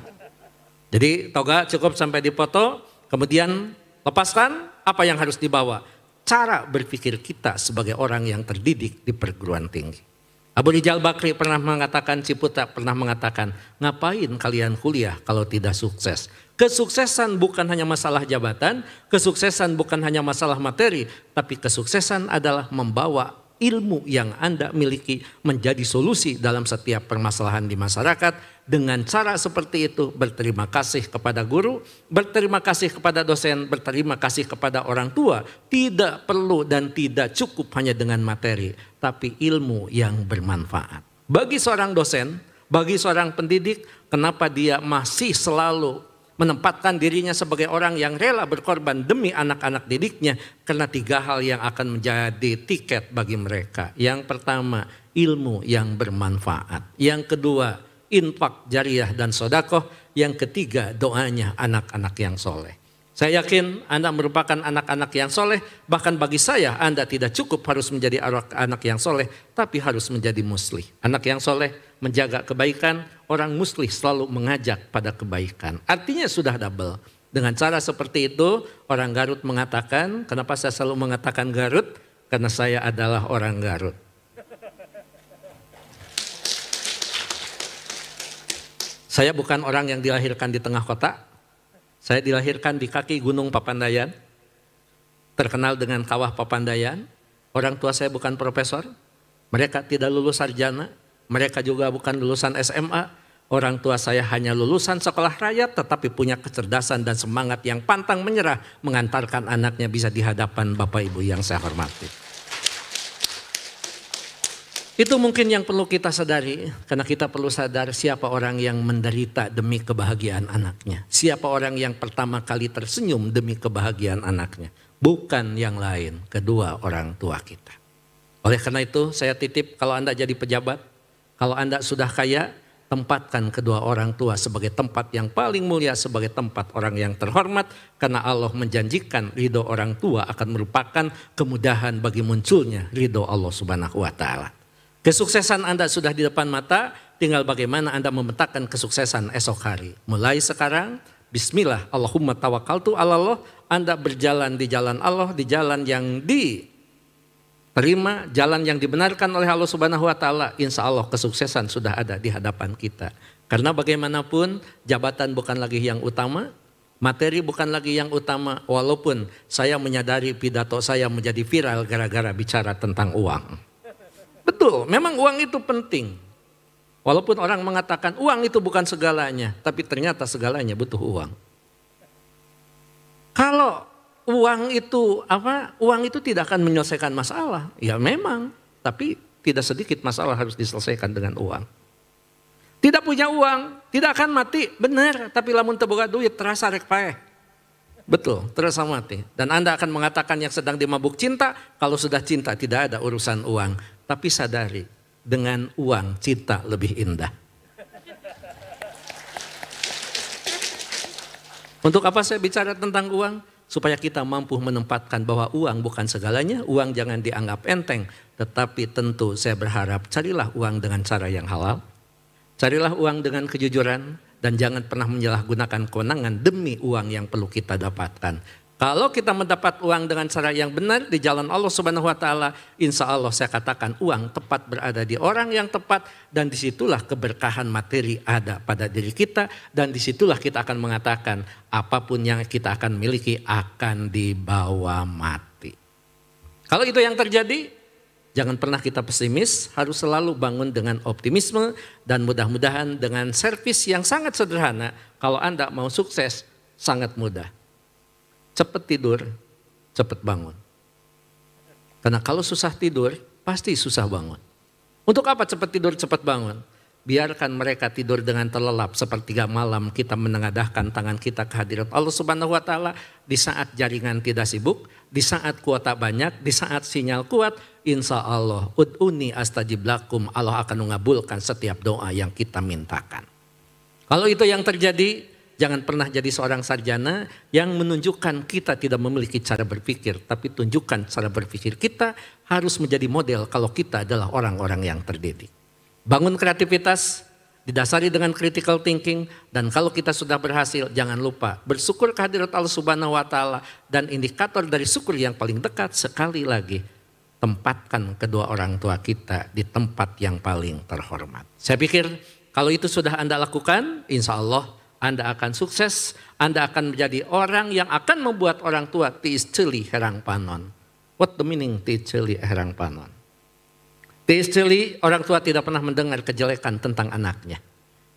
Jadi toga cukup sampai di foto, kemudian lepaskan apa yang harus dibawa. Cara berpikir kita sebagai orang yang terdidik di perguruan tinggi. Abu Rijal Bakri pernah mengatakan, Ciputa pernah mengatakan, ngapain kalian kuliah kalau tidak sukses? Kesuksesan bukan hanya masalah jabatan, kesuksesan bukan hanya masalah materi, tapi kesuksesan adalah membawa ilmu yang Anda miliki menjadi solusi dalam setiap permasalahan di masyarakat. Dengan cara seperti itu berterima kasih kepada guru, berterima kasih kepada dosen, berterima kasih kepada orang tua. Tidak perlu dan tidak cukup hanya dengan materi, tapi ilmu yang bermanfaat. Bagi seorang dosen, bagi seorang pendidik, kenapa dia masih selalu menempatkan dirinya sebagai orang yang rela berkorban demi anak-anak didiknya? Karena 3 hal yang akan menjadi tiket bagi mereka. Yang pertama, ilmu yang bermanfaat. Yang kedua, infak jariah dan sodakoh. Yang ketiga, doanya anak-anak yang soleh. Saya yakin Anda merupakan anak-anak yang soleh. Bahkan bagi saya Anda tidak cukup harus menjadi anak yang soleh, tapi harus menjadi muslih. Anak yang soleh menjaga kebaikan, orang muslih selalu mengajak pada kebaikan. Artinya sudah double. Dengan cara seperti itu orang Garut mengatakan, kenapa saya selalu mengatakan Garut? Karena saya adalah orang Garut. Saya bukan orang yang dilahirkan di tengah kota. Saya dilahirkan di kaki Gunung Papandayan. Terkenal dengan Kawah Papandayan. Orang tua saya bukan profesor. Mereka tidak lulus sarjana. Mereka juga bukan lulusan SMA. Orang tua saya hanya lulusan sekolah rakyat tetapi punya kecerdasan dan semangat yang pantang menyerah mengantarkan anaknya bisa di hadapan Bapak Ibu yang saya hormati. Itu mungkin yang perlu kita sadari, karena kita perlu sadar siapa orang yang menderita demi kebahagiaan anaknya. Siapa orang yang pertama kali tersenyum demi kebahagiaan anaknya. Bukan yang lain, kedua orang tua kita. Oleh karena itu saya titip, kalau Anda jadi pejabat, kalau Anda sudah kaya, tempatkan kedua orang tua sebagai tempat yang paling mulia, sebagai tempat orang yang terhormat. Karena Allah menjanjikan ridho orang tua akan merupakan kemudahan bagi munculnya ridho Allah Subhanahu wa Ta'ala. Kesuksesan Anda sudah di depan mata, tinggal bagaimana Anda memetakan kesuksesan esok hari. Mulai sekarang, bismillah, Allahumma tawakkaltu ala Allah, Anda berjalan di jalan Allah, di jalan yang diterima, jalan yang dibenarkan oleh Allah Subhanahu wa Ta'ala. Insya Allah kesuksesan sudah ada di hadapan kita. Karena bagaimanapun jabatan bukan lagi yang utama, materi bukan lagi yang utama, walaupun saya menyadari pidato saya menjadi viral gara-gara bicara tentang uang. Betul, memang uang itu penting. Walaupun orang mengatakan uang itu bukan segalanya, tapi ternyata segalanya butuh uang. Kalau uang itu tidak akan menyelesaikan masalah. Ya memang, tapi tidak sedikit masalah harus diselesaikan dengan uang. Tidak punya uang, tidak akan mati, benar. Tapi lamun teu boga duit terasa rek paeh. Betul, terasa mati. Dan Anda akan mengatakan yang sedang dimabuk cinta, kalau sudah cinta tidak ada urusan uang. Tapi sadari, dengan uang cinta lebih indah. Untuk apa saya bicara tentang uang? Supaya kita mampu menempatkan bahwa uang bukan segalanya, uang jangan dianggap enteng. Tetapi tentu saya berharap carilah uang dengan cara yang halal. Carilah uang dengan kejujuran dan jangan pernah menyalahgunakan kewenangan demi uang yang perlu kita dapatkan. Kalau kita mendapat uang dengan cara yang benar di jalan Allah Subhanahu wa Ta'ala, insya Allah saya katakan uang tepat berada di orang yang tepat, dan disitulah keberkahan materi ada pada diri kita, dan disitulah kita akan mengatakan apapun yang kita akan miliki akan dibawa mati. Kalau itu yang terjadi, jangan pernah kita pesimis, harus selalu bangun dengan optimisme, dan mudah-mudahan dengan servis yang sangat sederhana, kalau Anda mau sukses sangat mudah. Cepat tidur, cepat bangun. Karena kalau susah tidur, pasti susah bangun. Untuk apa cepat tidur, cepat bangun? Biarkan mereka tidur dengan terlelap, sepertiga malam kita menengadahkan tangan kita ke hadirat Allah Subhanahu wa Ta'ala. Di saat jaringan tidak sibuk, di saat kuota banyak, di saat sinyal kuat, insya Allah ud'uni astajib lakum, Allah akan mengabulkan setiap doa yang kita mintakan. Kalau itu yang terjadi, jangan pernah jadi seorang sarjana yang menunjukkan kita tidak memiliki cara berpikir, tapi tunjukkan cara berpikir kita harus menjadi model kalau kita adalah orang-orang yang terdidik. Bangun kreativitas, didasari dengan critical thinking, dan kalau kita sudah berhasil, jangan lupa bersyukur kehadirat Allah Subhanahu wa Ta'ala, dan indikator dari syukur yang paling dekat sekali lagi, tempatkan kedua orang tua kita di tempat yang paling terhormat. Saya pikir kalau itu sudah Anda lakukan, insya Allah Anda akan sukses, Anda akan menjadi orang yang akan membuat orang tua tiis ceuli herang panon. What the meaning tiis ceuli herang panon? Tiis ceuli, orang tua tidak pernah mendengar kejelekan tentang anaknya.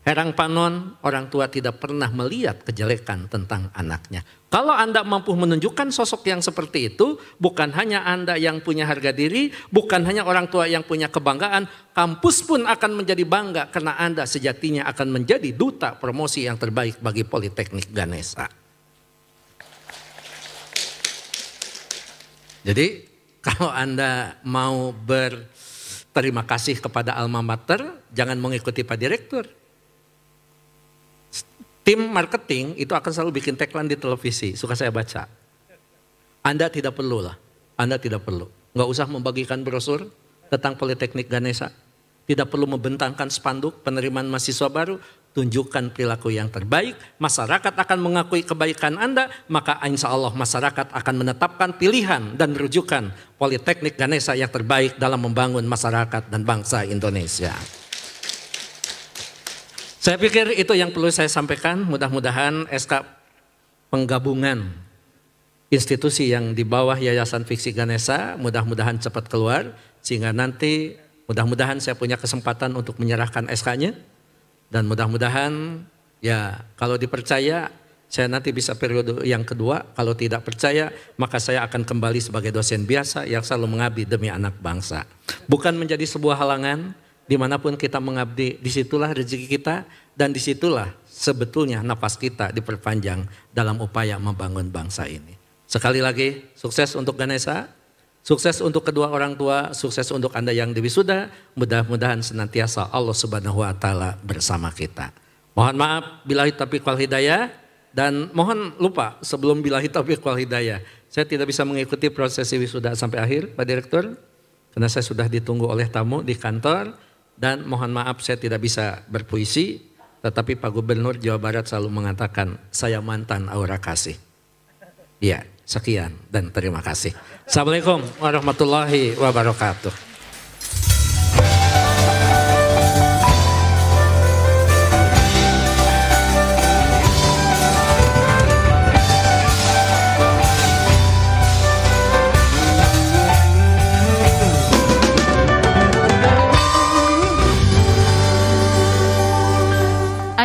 Herang panon, orang tua tidak pernah melihat kejelekan tentang anaknya. Kalau Anda mampu menunjukkan sosok yang seperti itu, bukan hanya Anda yang punya harga diri, bukan hanya orang tua yang punya kebanggaan, kampus pun akan menjadi bangga karena Anda sejatinya akan menjadi duta promosi yang terbaik bagi Politeknik Ganesha. Jadi kalau Anda mau berterima kasih kepada alma mater, jangan mengikuti Pak Direktur. Tim marketing itu akan selalu bikin tagline di televisi, suka saya baca. Anda tidak perlu lah, Anda tidak perlu. Nggak usah membagikan brosur tentang Politeknik Ganesha. Tidak perlu membentangkan spanduk penerimaan mahasiswa baru. Tunjukkan perilaku yang terbaik, masyarakat akan mengakui kebaikan Anda, maka insya Allah masyarakat akan menetapkan pilihan dan rujukan Politeknik Ganesha yang terbaik dalam membangun masyarakat dan bangsa Indonesia. Saya pikir itu yang perlu saya sampaikan. Mudah-mudahan SK penggabungan institusi yang di bawah Yayasan Fiksi Ganesha mudah-mudahan cepat keluar, sehingga nanti mudah-mudahan saya punya kesempatan untuk menyerahkan SK-nya, dan mudah-mudahan ya kalau dipercaya saya nanti bisa periode yang kedua. Kalau tidak percaya, maka saya akan kembali sebagai dosen biasa yang selalu mengabdi demi anak bangsa. Bukan menjadi sebuah halangan, dimanapun kita mengabdi, disitulah rezeki kita dan disitulah sebetulnya nafas kita diperpanjang dalam upaya membangun bangsa ini. Sekali lagi, sukses untuk Ganesha, sukses untuk kedua orang tua, sukses untuk Anda yang diwisuda. Mudah-mudahan senantiasa Allah Subhanahu wa Ta'ala bersama kita. Mohon maaf, billahi taufiq wal hidayah. Dan mohon lupa sebelum billahi taufiq wal hidayah, saya tidak bisa mengikuti prosesi wisuda sampai akhir Pak Direktur, karena saya sudah ditunggu oleh tamu di kantor. Dan mohon maaf saya tidak bisa berpuisi, tetapi Pak Gubernur Jawa Barat selalu mengatakan saya mantan aura kasih. Ya, sekian dan terima kasih. Assalamualaikum warahmatullahi wabarakatuh.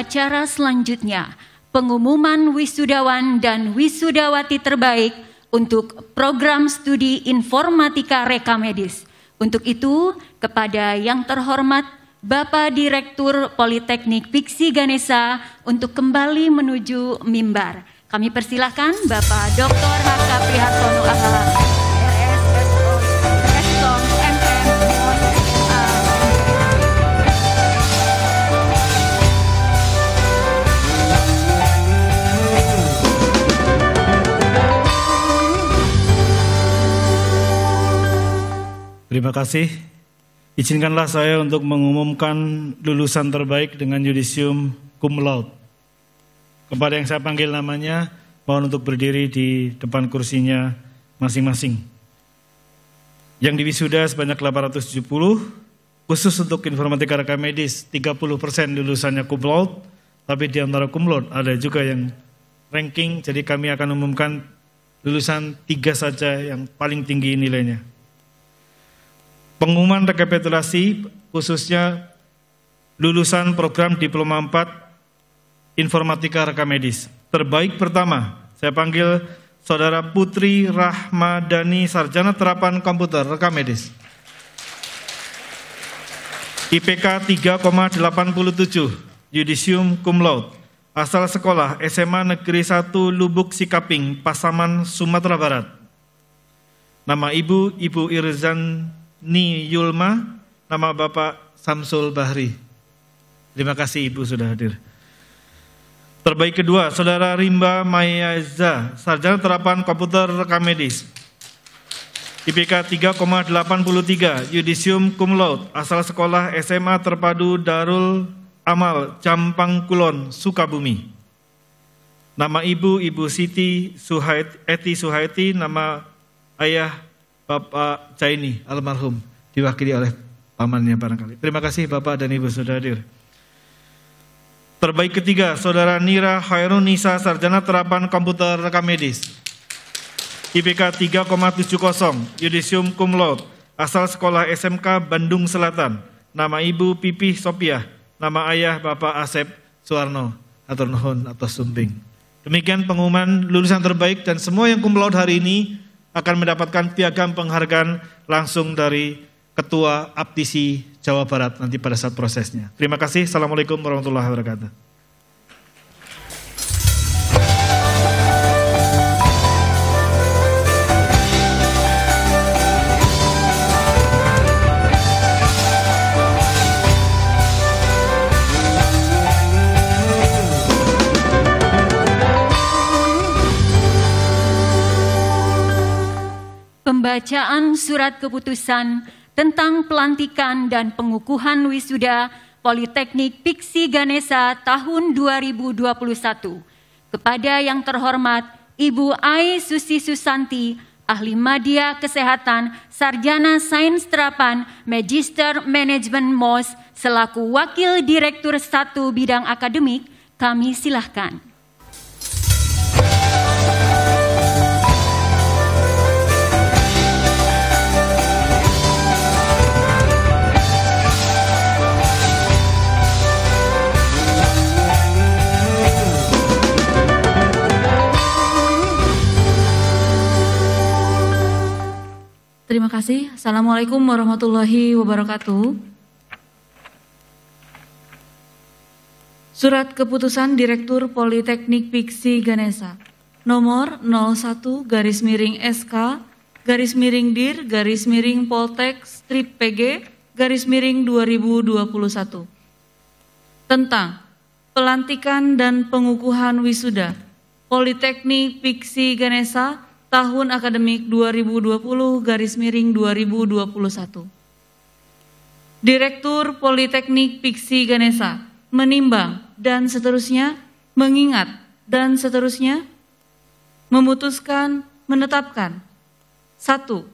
Acara selanjutnya, pengumuman wisudawan dan wisudawati terbaik untuk program studi informatika reka medis. Untuk itu, kepada yang terhormat Bapak Direktur Politeknik Piksi Ganesha untuk kembali menuju mimbar. Kami persilahkan Bapak Dr. H.K. Prihartono AH, RSSO, Eskom, MM, MOS, Terima kasih. Izinkanlah saya untuk mengumumkan lulusan terbaik dengan yudisium cum laude. Kepada yang saya panggil namanya, mohon untuk berdiri di depan kursinya masing-masing. Yang diwisuda sebanyak 870, khusus untuk informatika reka medis 30% lulusannya cum laude, tapi di antara cum laude ada juga yang ranking, jadi kami akan umumkan lulusan 3 saja yang paling tinggi nilainya. Pengumuman rekapitulasi khususnya lulusan program Diploma 4 Informatika Reka Medis. Terbaik pertama, saya panggil Saudara Putri Rahmadani, Sarjana Terapan Komputer Reka Medis. IPK 3,87, yudisium cum laude. Asal sekolah SMA Negeri 1 Lubuk Sikaping, Pasaman, Sumatera Barat. Nama Ibu Irzani Yulma, nama Bapak Samsul Bahri. Terima kasih Ibu sudah hadir. Terbaik kedua, Saudara Rimba Mayaza, Sarjana Terapan Komputer Reka Medis. IPK 3,83, yudisium cum laude, asal sekolah SMA Terpadu Darul Amal, Campang Kulon, Sukabumi. Nama Ibu Siti Eti Suhaiti, nama ayah Bapak Caini almarhum, diwakili oleh pamannya barangkali. Terima kasih Bapak dan Ibu sudah hadir. Terbaik ketiga, Saudara Nira Khairunisa, Sarjana Terapan Komputer Reka Medis. IPK 3,70, yudisium cum laude, asal sekolah SMK Bandung Selatan. Nama Ibu Pipih Sopiah, nama ayah Bapak Asep Suwarno, atur nuhun atau sumbing. Demikian pengumuman lulusan terbaik dan semua yang cum laude hari ini akan mendapatkan piagam penghargaan langsung dari Ketua Aptisi Jawa Barat nanti pada saat prosesnya. Terima kasih. Assalamualaikum warahmatullahi wabarakatuh. Pembacaan surat keputusan tentang pelantikan dan pengukuhan wisuda Politeknik Piksi Ganesha tahun 2021. Kepada yang terhormat Ibu Ai Susi Susanti, Ahli Madya Kesehatan, Sarjana Sains Terapan, Magister Manajemen MOS, selaku Wakil Direktur 1 Bidang Akademik, kami silahkan. Terima kasih. Assalamualaikum warahmatullahi wabarakatuh. Surat Keputusan Direktur Politeknik Piksi Ganesha nomor 01-dir-SK-Poltek-PG-2021 tentang pelantikan dan pengukuhan wisuda Politeknik Piksi Ganesha tahun akademik 2020-2021. Direktur Politeknik Piksi Ganesha menimbang dan seterusnya, mengingat dan seterusnya, memutuskan, menetapkan. 1.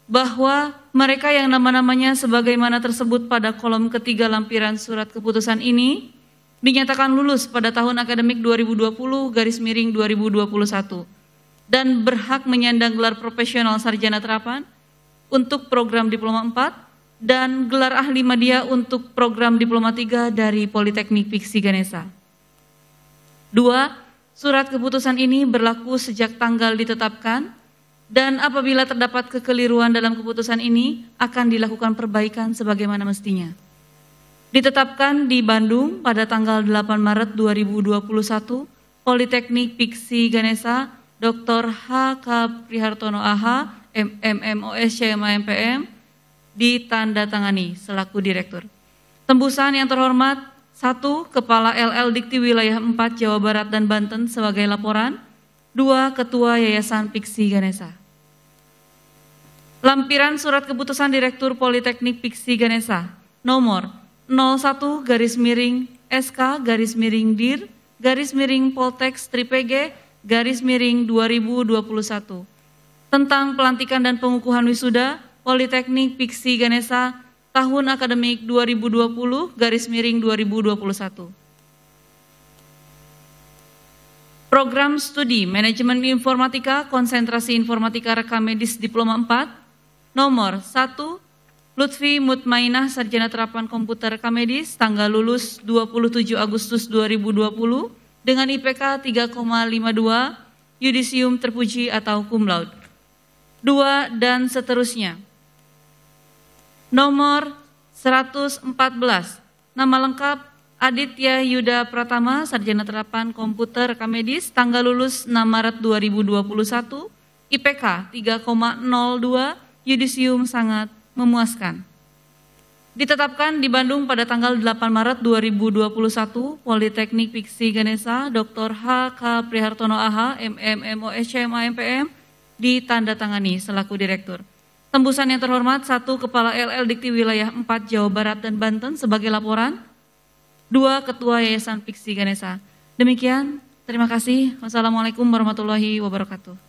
Bahwa mereka yang nama-namanya sebagaimana tersebut pada kolom ketiga lampiran surat keputusan ini dinyatakan lulus pada tahun akademik 2020-2021 dan berhak menyandang gelar profesional sarjana terapan untuk program Diploma 4 dan gelar ahli madya untuk program Diploma 3 dari Politeknik Piksi Ganesha. 2. Surat keputusan ini berlaku sejak tanggal ditetapkan dan apabila terdapat kekeliruan dalam keputusan ini akan dilakukan perbaikan sebagaimana mestinya. Ditetapkan di Bandung pada tanggal 8 Maret 2021, Politeknik Piksi Ganesha Dr. H.K. Prihartono AH, MMOS CMA MPM, ditandatangani selaku direktur. Tembusan yang terhormat, 1. Kepala LL Dikti Wilayah 4 Jawa Barat dan Banten sebagai laporan. 2. Ketua Yayasan Piksi Ganesha. Lampiran Surat Keputusan Direktur Politeknik Piksi Ganesha nomor 01-SK-dir-Poltek-PG-2021 tentang pelantikan dan pengukuhan wisuda Politeknik Piksi Ganesha tahun akademik 2020-2021. Program Studi Manajemen Informatika Konsentrasi Informatika Rekam Medis Diploma 4 nomor 1 Lutfi Mutmainah Sarjana Terapan Komputer Rekam Medis tanggal lulus 27 Agustus 2020 dengan IPK 3,52 yudisium terpuji atau cum laude. 2 dan seterusnya. Nomor 114 nama lengkap Aditya Yuda Pratama Sarjana Terapan Komputer Rekam Medis tanggal lulus 6 Maret 2021 IPK 3,02 yudisium sangat memuaskan. Ditetapkan di Bandung pada tanggal 8 Maret 2021, Politeknik Piksi Ganesha Dr. H.K. Prihartono AH, MMOS CMA MPM, ditandatangani selaku direktur. Tembusan yang terhormat, 1. Kepala LL Dikti Wilayah 4 Jawa Barat dan Banten sebagai laporan. 2. Ketua Yayasan Piksi Ganesha. Demikian, terima kasih. Wassalamualaikum warahmatullahi wabarakatuh.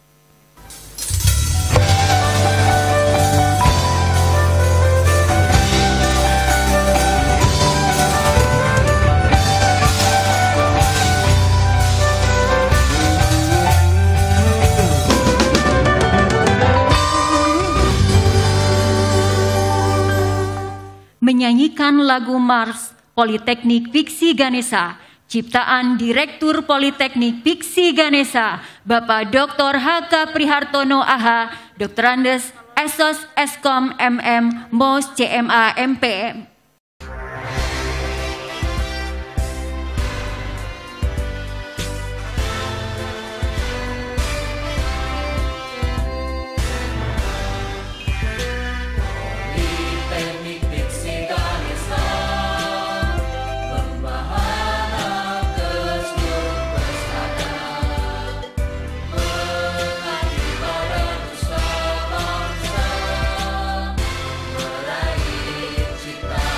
Menyanyikan lagu Mars Politeknik Piksi Ganesha, ciptaan Direktur Politeknik Piksi Ganesha, Bapak Dr. H.K. Prihartono AH, Dr. Andes Esos Eskom MM MOS CMA MPM. Cita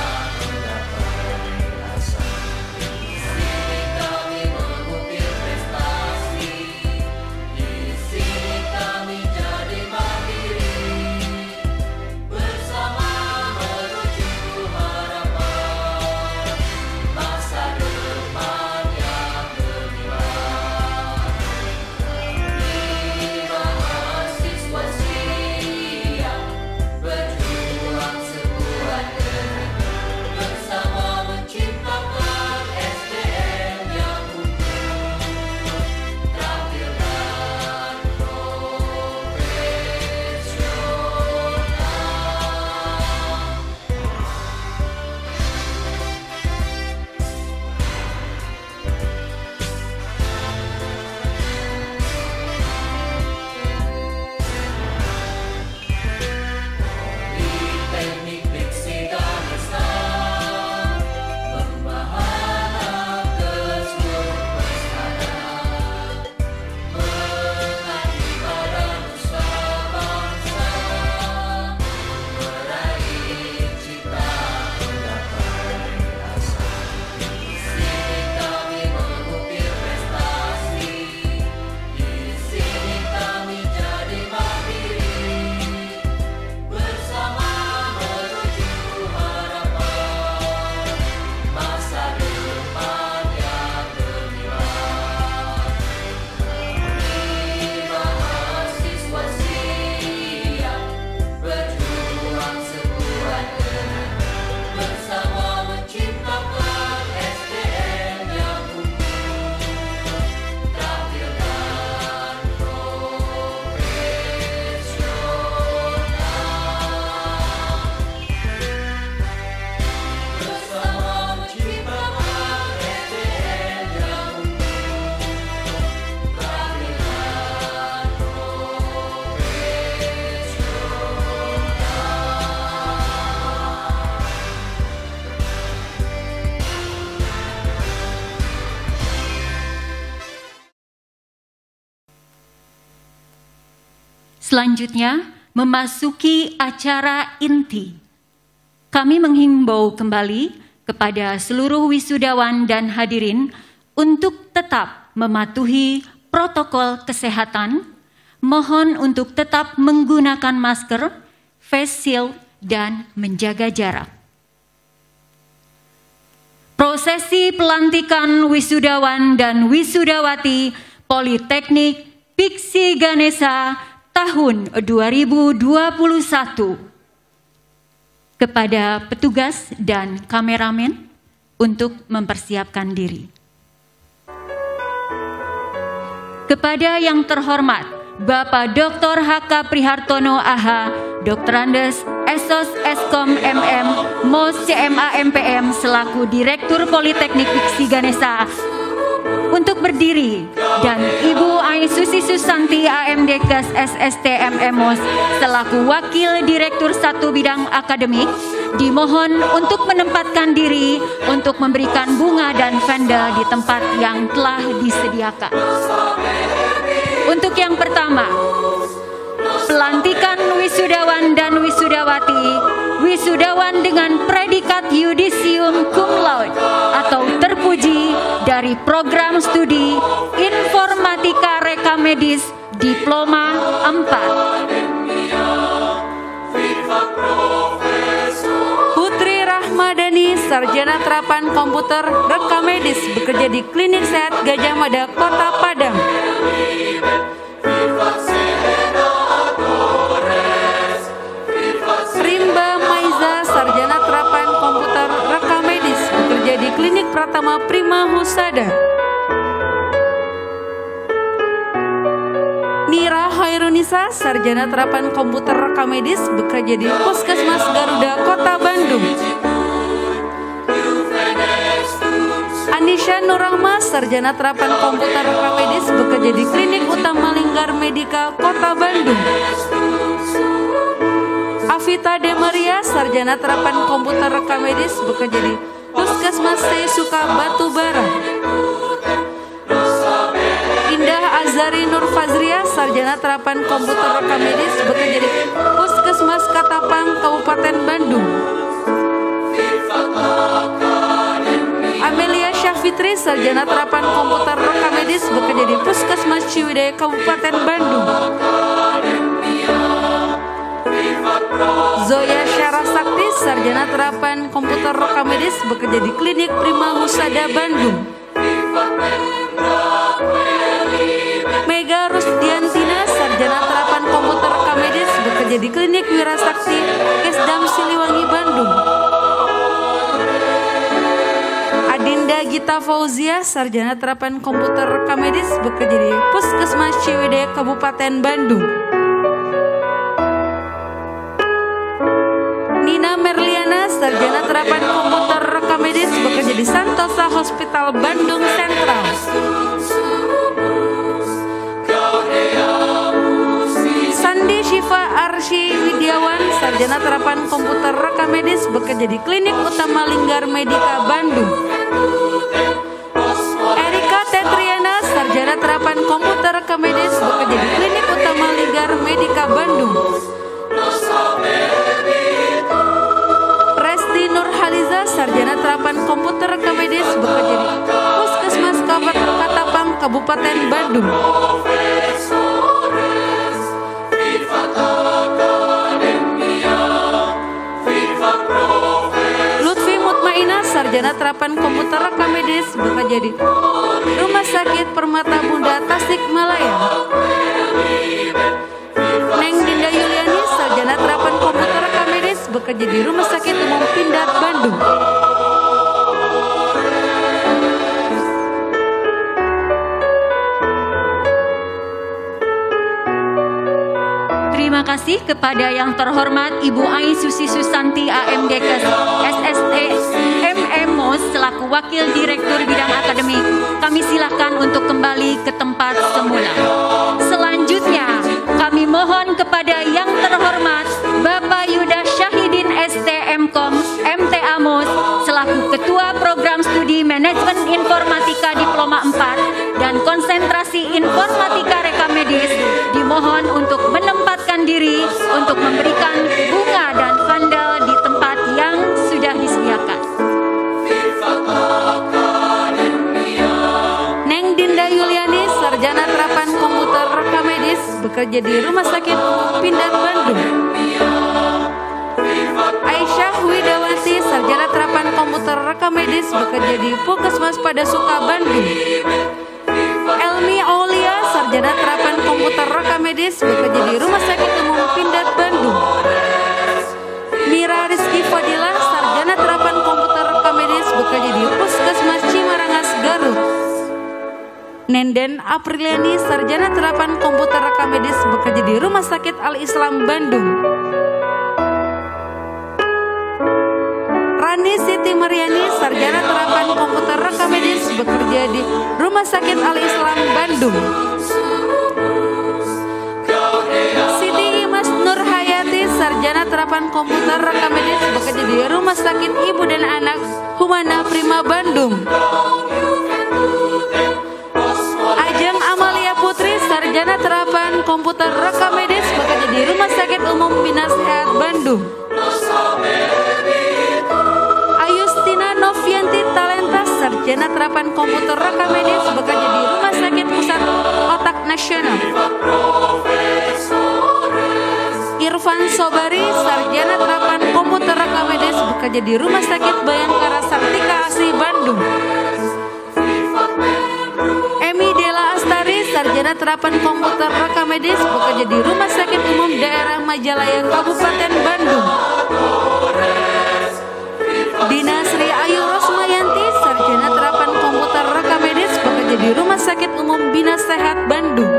Selanjutnya, memasuki acara inti. Kami menghimbau kembali kepada seluruh wisudawan dan hadirin untuk tetap mematuhi protokol kesehatan, mohon untuk tetap menggunakan masker, face shield, dan menjaga jarak. Prosesi pelantikan wisudawan dan wisudawati Politeknik Piksi Ganesha tahun 2021. Kepada petugas dan kameramen untuk mempersiapkan diri. Kepada yang terhormat Bapak Dr. H.K. Prihartono AH, Dr. Andes Esos Eskom MM, MOS CMA MPM selaku Direktur Politeknik Piksi Ganesha untuk berdiri, dan Ibu Ai Susi Susanti AMDKes SST MMOS selaku Wakil Direktur 1 Bidang Akademik dimohon untuk menempatkan diri untuk memberikan bunga dan venda di tempat yang telah disediakan. Untuk yang pertama, pelantikan wisudawan dan wisudawati, wisudawan dengan predikat yudisium cum laude atau terpuji dari program studi Informatika Reka Medis Diploma 4. Putri Rahmadani, Sarjana Terapan Komputer Reka Medis, bekerja di Klinik Sehat Gajah Mada, Kota Padang. Rimba Maiza, Sarjana Terapan Komputer Reka Medis, bekerja di Klinik Pratama Prima Husada. Nira Hairunisa, Sarjana Terapan Komputer Reka Medis, bekerja di Puskesmas Garuda, Kota Bandung. Anisha Nurrahma, Sarjana Terapan Komputer Reka Medis, bekerja di Klinik Utama Linggar Medika, Kota Bandung. Afita De Maria, Sarjana Terapan Komputer Reka Medis, bekerja di Puskesmas Seisuka, Batubara. Indah Azari Nur Fazria, Sarjana Terapan Komputer Reka Medis, bekerja di Puskesmas Katapang, Kabupaten Bandung. Amelia Syafitri, Sarjana Terapan Komputer Reka Medis, bekerja di Puskesmas Ciwidey, Kabupaten Bandung. Zoya Syara Sakti, Sarjana Terapan Komputer Reka Medis, bekerja di Klinik Prima Husada, Bandung. Mega Rusdiantina, Sarjana Terapan Komputer Reka Medis, bekerja di Klinik Wirasakti, Kesdam Siliwangi, Bandung. Adinda Gita Fauzia, Sarjana Terapan Komputer Reka Medis, bekerja di Puskesmas Ciwidey, Kabupaten Bandung. Nina Merliana, Sarjana Terapan Komputer Reka Medis, bekerja di Santosa Hospital Bandung Sentral. Sandi Syifa Arsy Widiawan, Sarjana Terapan Komputer Reka Medis, bekerja di Klinik Utama Linggar Medika, Bandung. Erika Tetriana, Sarjana Terapan Komputer Reka Medis, bekerja di Klinik Utama Linggar Medika, Bandung. Resti Nurhaliza, Sarjana Terapan Komputer Reka Medis, bekerja di Puskesmas Katapang, Kabupaten Bandung. Lutfi Mutmainah, Sarjana Terapan Komputer Reka Medis, bekerja di Rumah Sakit Permata Bunda Tasikmalaya. Neng Dinda Yuliani, Sarjana Terapan Komputer Reka Medis, bekerja di Rumah Sakit Umum Pindad, Bandung. Terima kasih kepada yang terhormat Ibu Ai Susi Susanti AMDKes SST MMOS selaku Wakil Direktur Bidang Akademik. Kami silakan untuk kembali ke tempat semula. Selanjutnya, kami mohon kepada yang terhormat Bapak Yuda Syahidin STMkom MTAMOS selaku Ketua Program Studi Manajemen Informatika Diploma 4 dan Konsentrasi Informatika Reka Medis dimohon untuk menempatkan bekerja di Rumah Sakit Umum Pindad Bandung. Aisyah Widawati, sarjana terapan komputer rekam medis, bekerja di Puskesmas Padasuka Bandung. Elmi Aulia, sarjana terapan komputer rekam medis, bekerja di Rumah Sakit Umum Pindad Bandung. Mira Rizky Fadilah, sarjana terapan komputer rekam medis, bekerja di Puskesmas Cimarangas, Garut. Nenden Apriliani, sarjana terapan komputer rekam medis, bekerja di Rumah Sakit Al-Islam Bandung. Rani Siti Mariani, sarjana terapan komputer rekam medis, bekerja di Rumah Sakit Al-Islam Bandung. Siti Imas Nurhayati, sarjana terapan komputer rekam medis, bekerja di Rumah Sakit Ibu dan Anak Humana Prima Bandung. Ajeng Amalia Putri, sarjana terapan komputer rekam medis, bekerja di Rumah Sakit Umum Bina Sehat Bandung. Ayustina Novianti Talenta, sarjana terapan komputer rekam medis, bekerja di Rumah Sakit Pusat Otak Nasional. Irfan Sobari, sarjana terapan komputer rekam medis, bekerja di Rumah Sakit Bayangkara Sartika Asih Bandung. Emi Dela Astari, sarjana terapan komputer rekam medis, bekerja di Rumah Sakit Umum Daerah Majalaya Kabupaten Bandung. Dina Sri Ayu Rosmayanti, sarjana terapan komputer rekam medis, bekerja di Rumah Sakit Umum Bina Sehat Bandung.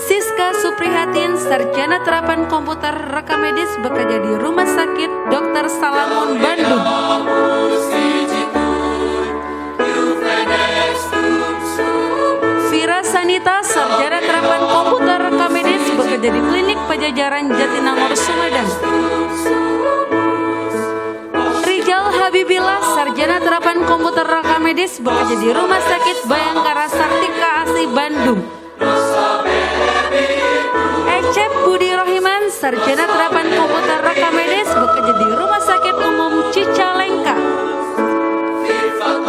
Siska Suprihatin, sarjana terapan komputer rekam medis, bekerja di Rumah Sakit Dr. Salamun Bandung. Vira Sanita, sarjana terapan komputer rekam medis, bekerja di Klinik Pajajaran Jatinangor Sumedang. Rijal Habibillah, sarjana terapan komputer rekam medis, bekerja di Rumah Sakit Bayangkara Sartika Asih Bandung. Ecep Budi Rohiman, sarjana terapan komputer rekam medis, bekerja di Rumah Sakit Umum Cicalengka.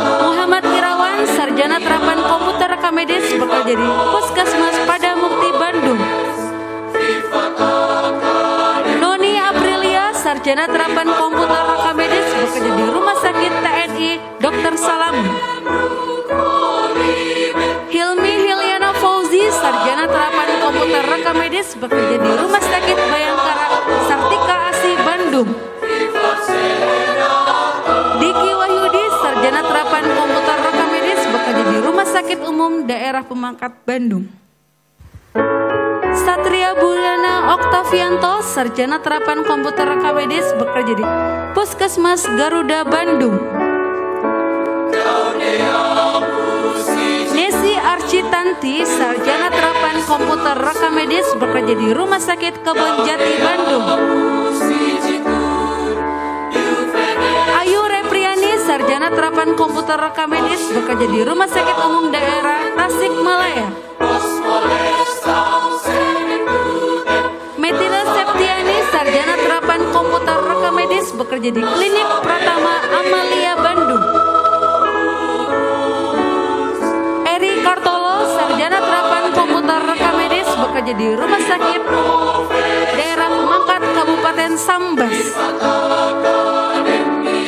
Muhammad Irawan, sarjana terapan komputer rekam medis, bekerja di Puskesmas Padamukti Bandung. Noni Aprilia, sarjana terapan komputer rekam medis, bekerja di Rumah Sakit TNI Dr. Salam. Hilmi Hilyana Fauzi, sarjana terapan komputer rekam medis, bekerja di Rumah Sakit Bayangkara Sartika Asih Bandung. Diki Wahyudi, sarjana terapan komputer rekam medis, bekerja di Rumah Sakit Umum Daerah Pemangkat Bandung. Satria Buldana Oktavianto, sarjana terapan komputer rekam medis, bekerja di Puskesmas Garuda Bandung. Nesi Arcitanti, sarjana terapan komputer rekam medis, bekerja di Rumah Sakit Kebonjati Bandung. Ayu Repriani, sarjana terapan komputer rekam medis, bekerja di Rumah Sakit Umum Daerah Tasikmalaya. Metina Septiani, sarjana terapan komputer rekam medis, bekerja di Klinik Pratama Amalia Bandung. Eri Kartolo, sarjana terapan komputer rekam medis, bekerja di Rumah Sakit Daerah Pemangkat Kabupaten Sambas.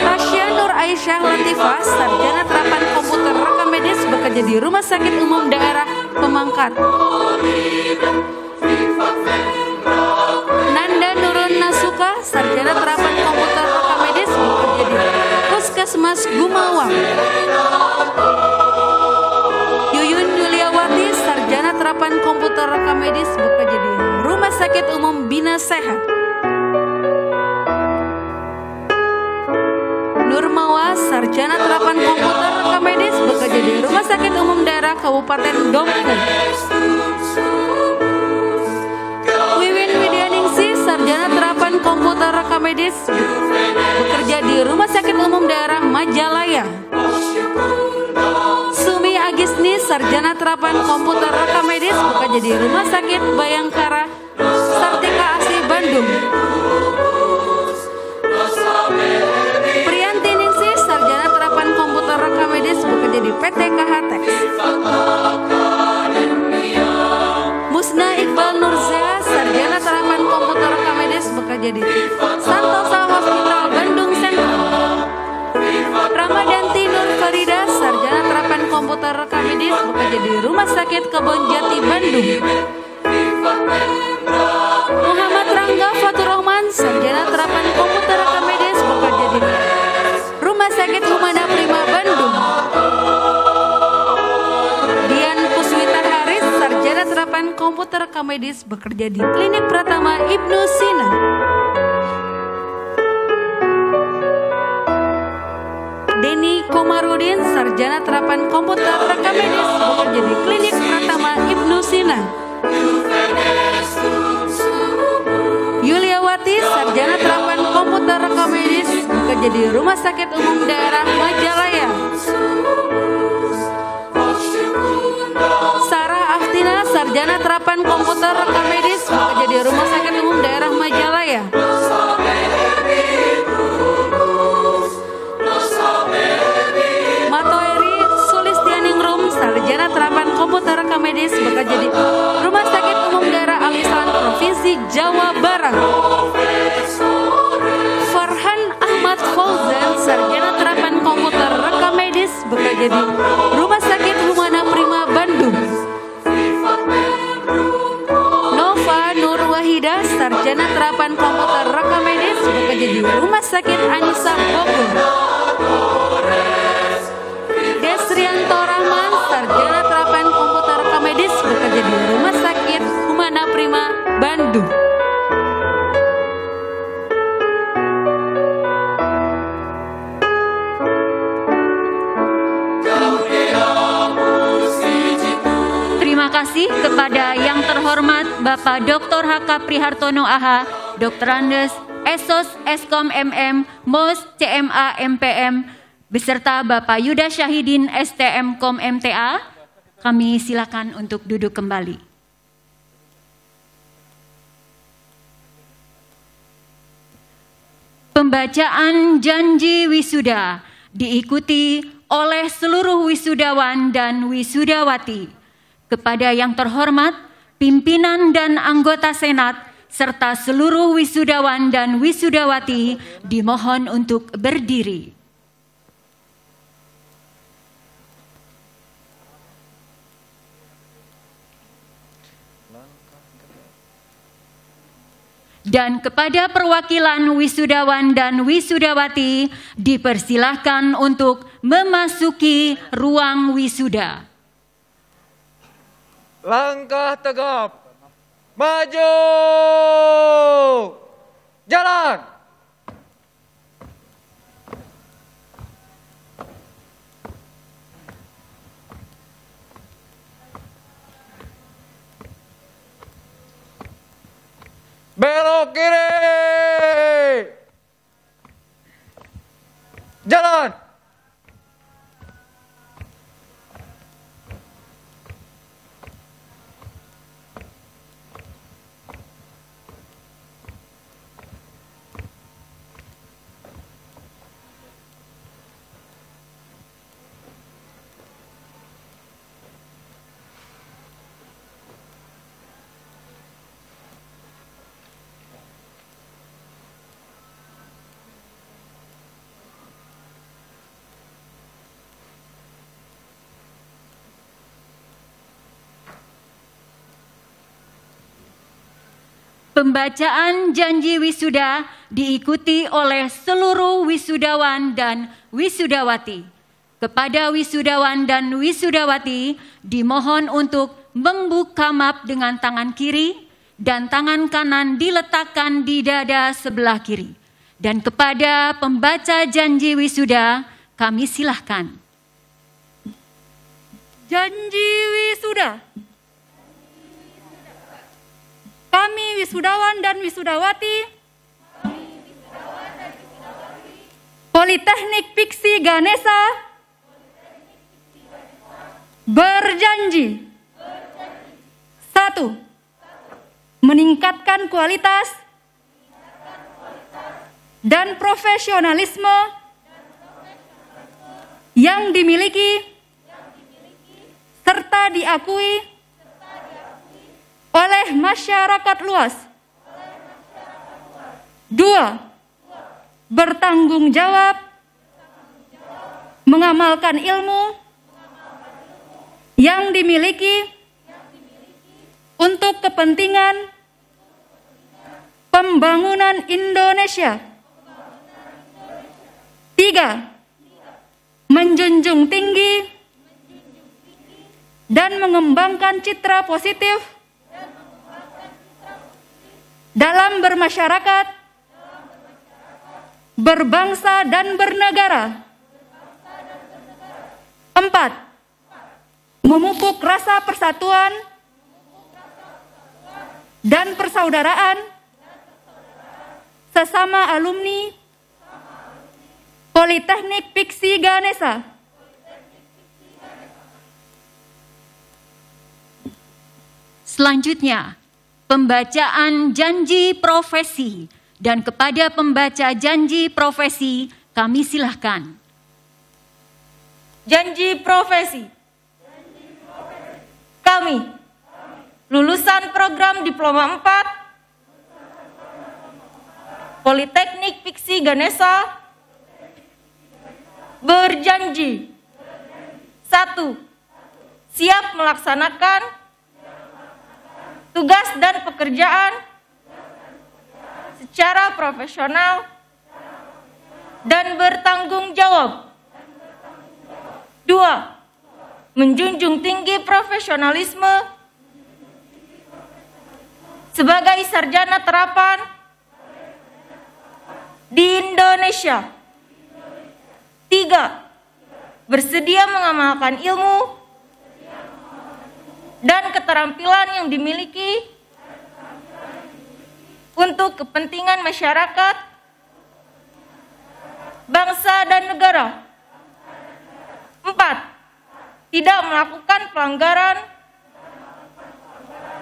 Tasya Nur Aisyah Latifah, sarjana terapan komputer rekam medis, bekerja di Rumah Sakit Umum Daerah Pemangkat. Nanda Nurun Nasuka, sarjana terapan komputer rekam medis, bekerja di Puskesmas Gumawang. Yuyun Yuliawati, sarjana terapan komputer rekam medis, bekerja di Rumah Sakit Umum Bina Sehat. Nurmawa, sarjana terapan komputer rekam medis, bekerja di Rumah Sakit Umum Daerah Kabupaten Dompu. Wiwin Widyaningsi, sarjana terapan komputer rekam medis, bekerja di Rumah Sakit Umum Daerah Majalaya. Sumi Agisni, sarjana terapan komputer rekam medis, bekerja di Rumah Sakit Bayangkara Sartika Asih Bandung. Priyanti Ningsi, sarjana terapan komputer rekam medis, bekerja di PT KH Tex. bekerja di Santosa Hospital Bandung Sentral. Ramadanti Nur Farida, sarjana terapan komputer rekam medis, bekerja di Rumah Sakit Kebon Jati Bandung. Muhammad Rangga Fatur Rahman, sarjana terapan komputer rekam medis, bekerja di Rumah Sakit Humana Prima Bandung. Dian Puswita Haris, sarjana terapan komputer rekam medis, bekerja di Klinik Pratama Ibnu Sina. Denny Komarudin, sarjana terapan komputer rekam medis, bekerja di Klinik Pratama Ibnu Sina. Yuliawati, sarjana terapan komputer rekam medis, bekerja di Rumah Sakit Umum Daerah Majalaya. Sarah Aftina, sarjana terapan komputer rekam medis, bekerja di Rumah Sakit Umum Daerah Majalaya. Matoeri Sulistianingrum, sarjana terapan komputer rekam medis, bekerja di Rumah Sakit Umum Daerah Al-Ihsan Provinsi Jawa Barat. Farhan Ahmad Fauzan, sarjana terapan komputer rekam medis, bekerja di Rumah Sakit Humana Prima Bandung. Nova Nur Wahida, sarjana terapan komputer rekam medis, bekerja di Rumah Sakit Anissa Bogor. Desrianto Rahman, sarjana terapan komputer rekam medis, bekerja di Rumah Sakit Humana Prima Bandung. Terima kasih kepada yang terhormat Bapak Dr. H.K. Prihartono AH, Dr. Andes, Esos Eskom MM, MOS CMA MPM, beserta Bapak Yuda Syahidin STM Kom MTA. Kami silakan untuk duduk kembali. Pembacaan janji wisuda diikuti oleh seluruh wisudawan dan wisudawati. Kepada yang terhormat pimpinan dan anggota Senat serta seluruh wisudawan dan wisudawati dimohon untuk berdiri. Dan kepada perwakilan wisudawan dan wisudawati dipersilahkan untuk memasuki ruang wisuda. Langkah tegap, maju, jalan. Belok kiri, jalan. Pembacaan janji wisuda diikuti oleh seluruh wisudawan dan wisudawati. Kepada wisudawan dan wisudawati dimohon untuk membuka map dengan tangan kiri dan tangan kanan diletakkan di dada sebelah kiri. Dan kepada pembaca janji wisuda kami silahkan. Janji wisuda. Kami wisudawan dan wisudawati Politeknik Piksi Ganesha berjanji 1. Meningkatkan kualitas dan profesionalisme yang dimiliki serta diakui oleh masyarakat luas 2. Bertanggung jawab mengamalkan ilmu yang dimiliki untuk kepentingan pembangunan Indonesia. 3. Menjunjung tinggi dan mengembangkan citra positif dalam bermasyarakat, berbangsa dan bernegara. 4. Memupuk rasa persatuan dan persaudaraan sesama alumni Politeknik Piksi Ganesha. Selanjutnya, pembacaan janji profesi, dan kepada pembaca janji profesi kami silahkan. Janji profesi. Kami, lulusan program Diploma 4 Politeknik Piksi Ganesha, berjanji 1. Siap melaksanakan tugas dan pekerjaan secara profesional dan bertanggung jawab. 2. Menjunjung tinggi profesionalisme sebagai sarjana terapan di Indonesia. 3. Bersedia mengamalkan ilmu dan keterampilan yang dimiliki untuk kepentingan masyarakat, bangsa dan negara. 4. Tidak melakukan pelanggaran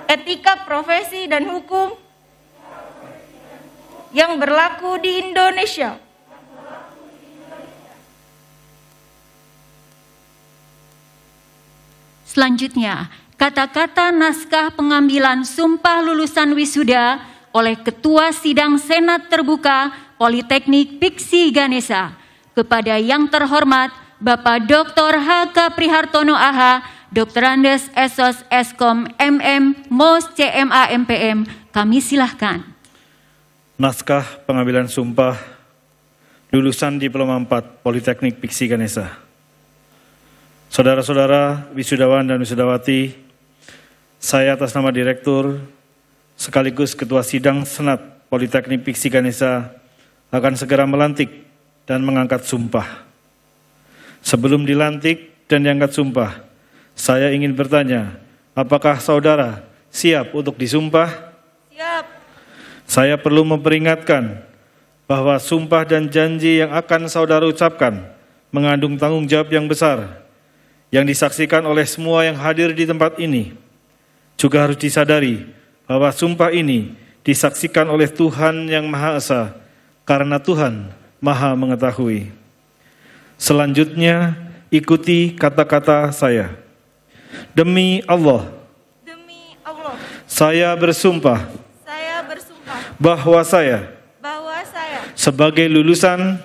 etika profesi dan hukum yang berlaku di Indonesia. Selanjutnya, kata-kata naskah pengambilan sumpah lulusan wisuda oleh Ketua Sidang Senat Terbuka Politeknik Piksi Ganesha kepada yang terhormat Bapak Dr. H.K. Prihartono AH, Dr. Andes Esos Eskom MM, MOS CMA MPM, kami silahkan. Naskah pengambilan sumpah lulusan Diploma 4 Politeknik Piksi Ganesha. Saudara-saudara, wisudawan dan wisudawati, saya atas nama Direktur sekaligus Ketua Sidang Senat Politeknik Piksi Ganesha akan segera melantik dan mengangkat sumpah. Sebelum dilantik dan diangkat sumpah, saya ingin bertanya, apakah saudara siap untuk disumpah? Siap. Saya perlu memperingatkan bahwa sumpah dan janji yang akan saudara ucapkan mengandung tanggung jawab yang besar yang disaksikan oleh semua yang hadir di tempat ini. Juga harus disadari bahwa sumpah ini disaksikan oleh Tuhan yang Maha Esa, karena Tuhan Maha Mengetahui. Selanjutnya, ikuti kata-kata saya. Demi Allah, saya bersumpah bahwa saya sebagai lulusan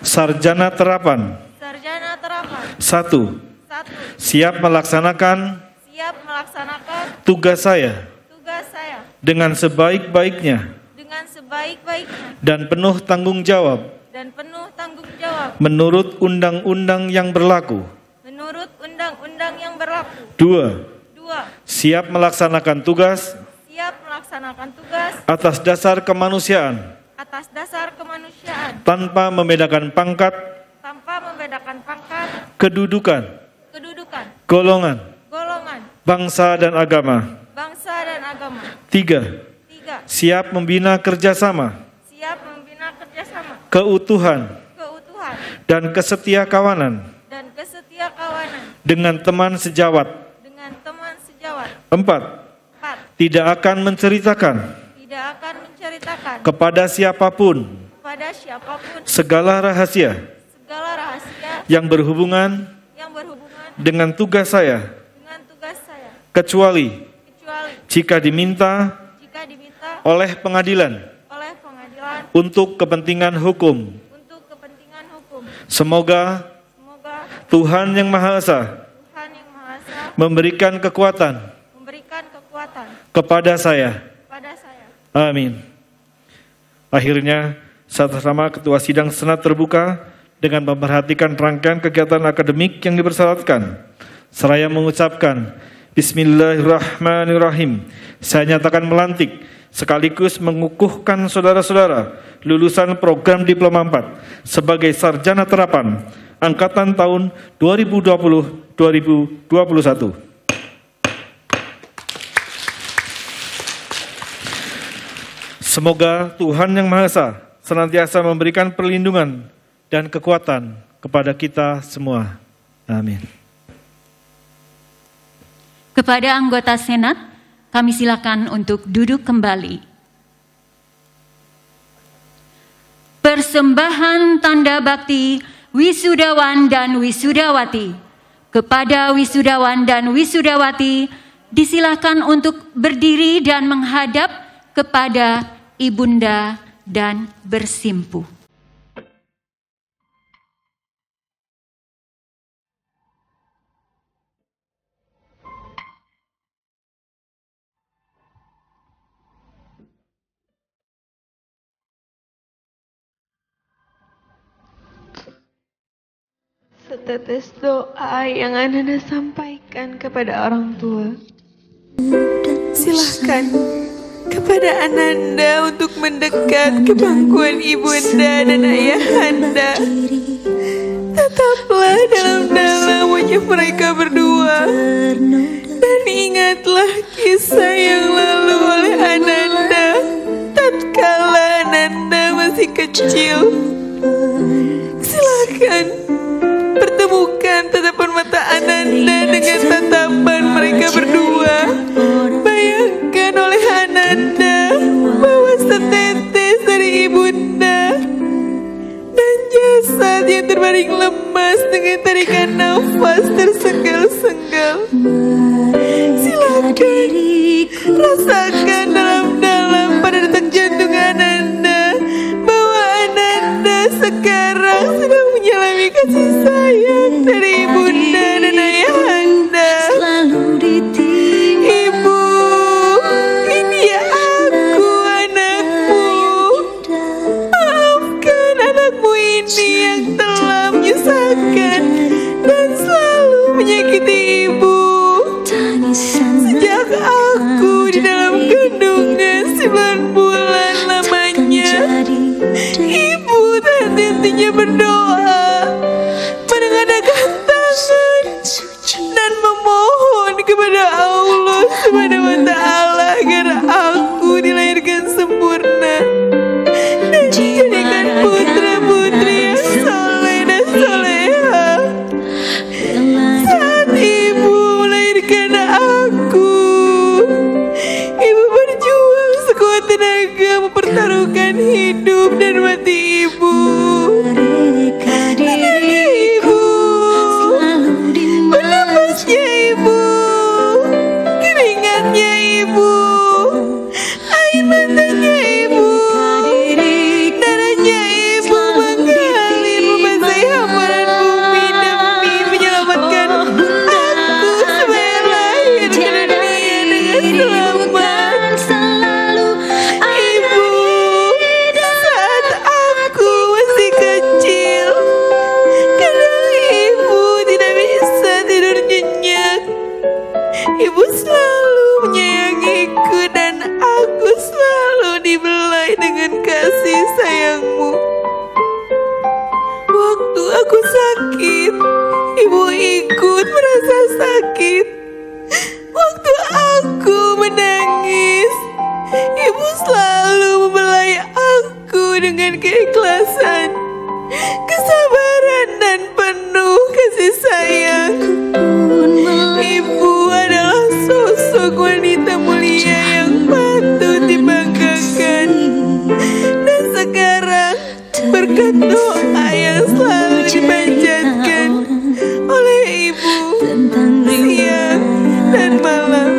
sarjana terapan 1. Siap melaksanakan tugas saya dengan sebaik-baiknya dan penuh tanggung jawab menurut undang-undang yang berlaku. 2. Siap melaksanakan tugas atas dasar kemanusiaan tanpa membedakan pangkat, kedudukan, golongan, bangsa dan agama. 3. Siap membina kerjasama, keutuhan, dan kesetia kawanan dengan teman sejawat. 4. Tidak akan menceritakan kepada siapapun segala rahasia yang berhubungan dengan tugas saya, kecuali jika diminta oleh pengadilan untuk kepentingan hukum. untuk kepentingan hukum. Semoga Semoga Tuhan Yang Maha Esa Tuhan Yang Maha Esa memberikan kekuatan kepada saya. Amin. Akhirnya, atas nama Ketua Sidang Senat terbuka dengan memperhatikan rangkaian kegiatan akademik yang dipersyaratkan, seraya mengucapkan Bismillahirrahmanirrahim. Saya nyatakan melantik sekaligus mengukuhkan saudara-saudara lulusan program Diploma 4 sebagai sarjana terapan angkatan tahun 2020-2021. Semoga Tuhan Yang Maha Esa senantiasa memberikan perlindungan dan kekuatan kepada kita semua. Amin. Kepada anggota Senat, kami silakan untuk duduk kembali. Persembahan tanda bakti wisudawan dan wisudawati. Kepada wisudawan dan wisudawati, disilakan untuk berdiri dan menghadap kepada Ibunda dan bersimpuh. Setetes doa yang Anda sampaikan kepada orang tua. Silahkan kepada Ananda untuk mendekat ke pangkuan ibunda dan ayahanda. Tetaplah dalam-dalam wajah mereka berdua, dan ingatlah kisah yang lalu oleh Ananda tatkala Ananda masih kecil. Silakan pertemukan tatapan mata Ananda dengan tatapan mereka berdua. Bayangkan oleh Ananda bahwa setetes dari ibunda dan jasad yang terbaring lemas dengan tarikan nafas tersenggal-senggal. Silakan rasakan dalam-dalam pada detak jantung Ananda bahwa Ananda sekarang sedang mengalami kasih sayang dari ibunda dan ayahanda. Ibu, ini ya aku, anakmu. Maafkan anakmu ini yang telah menyusahkan dan selalu menyakiti ibu. Sejak aku di dalam kandungan 9 bulan lamanya, ibu henti-hentinya berdoa, menengadahkan tangan dan memohon kepada Allah Subhanahu wa Ta'ala agar aku dilahirkan sempurna dan dijadikan putra-putri yang soleh dan soleha. Saat ibu melahirkan aku, ibu berjuang sekuat tenaga mempertaruhkan hidup dan mati ibu. Ibu, bernafasnya ibu, keringatnya ibu, air matanya ibu, darahnya ibu mengalir membasahi hamparan bumi demi menyelamatkan aku supaya lahir ke dunia dengan selamat. Ibu, saat aku masih kecil, kadang ibu tidak bisa tidur nyenyak. Ibu selalu menyayangiku dan aku selalu dibelai dengan kasih sayangmu. Waktu aku sakit, ibu ikut merasa sakit. Waktu aku menangis, ibu selalu membelai aku dengan keikhlasan, kesabaran dan penuh kasih sayang. Ibu adalah sosok wanita mulia yang patut dibanggakan. Dan sekarang berkat doa yang selalu dipanjatkan oleh ibu siang dan malam.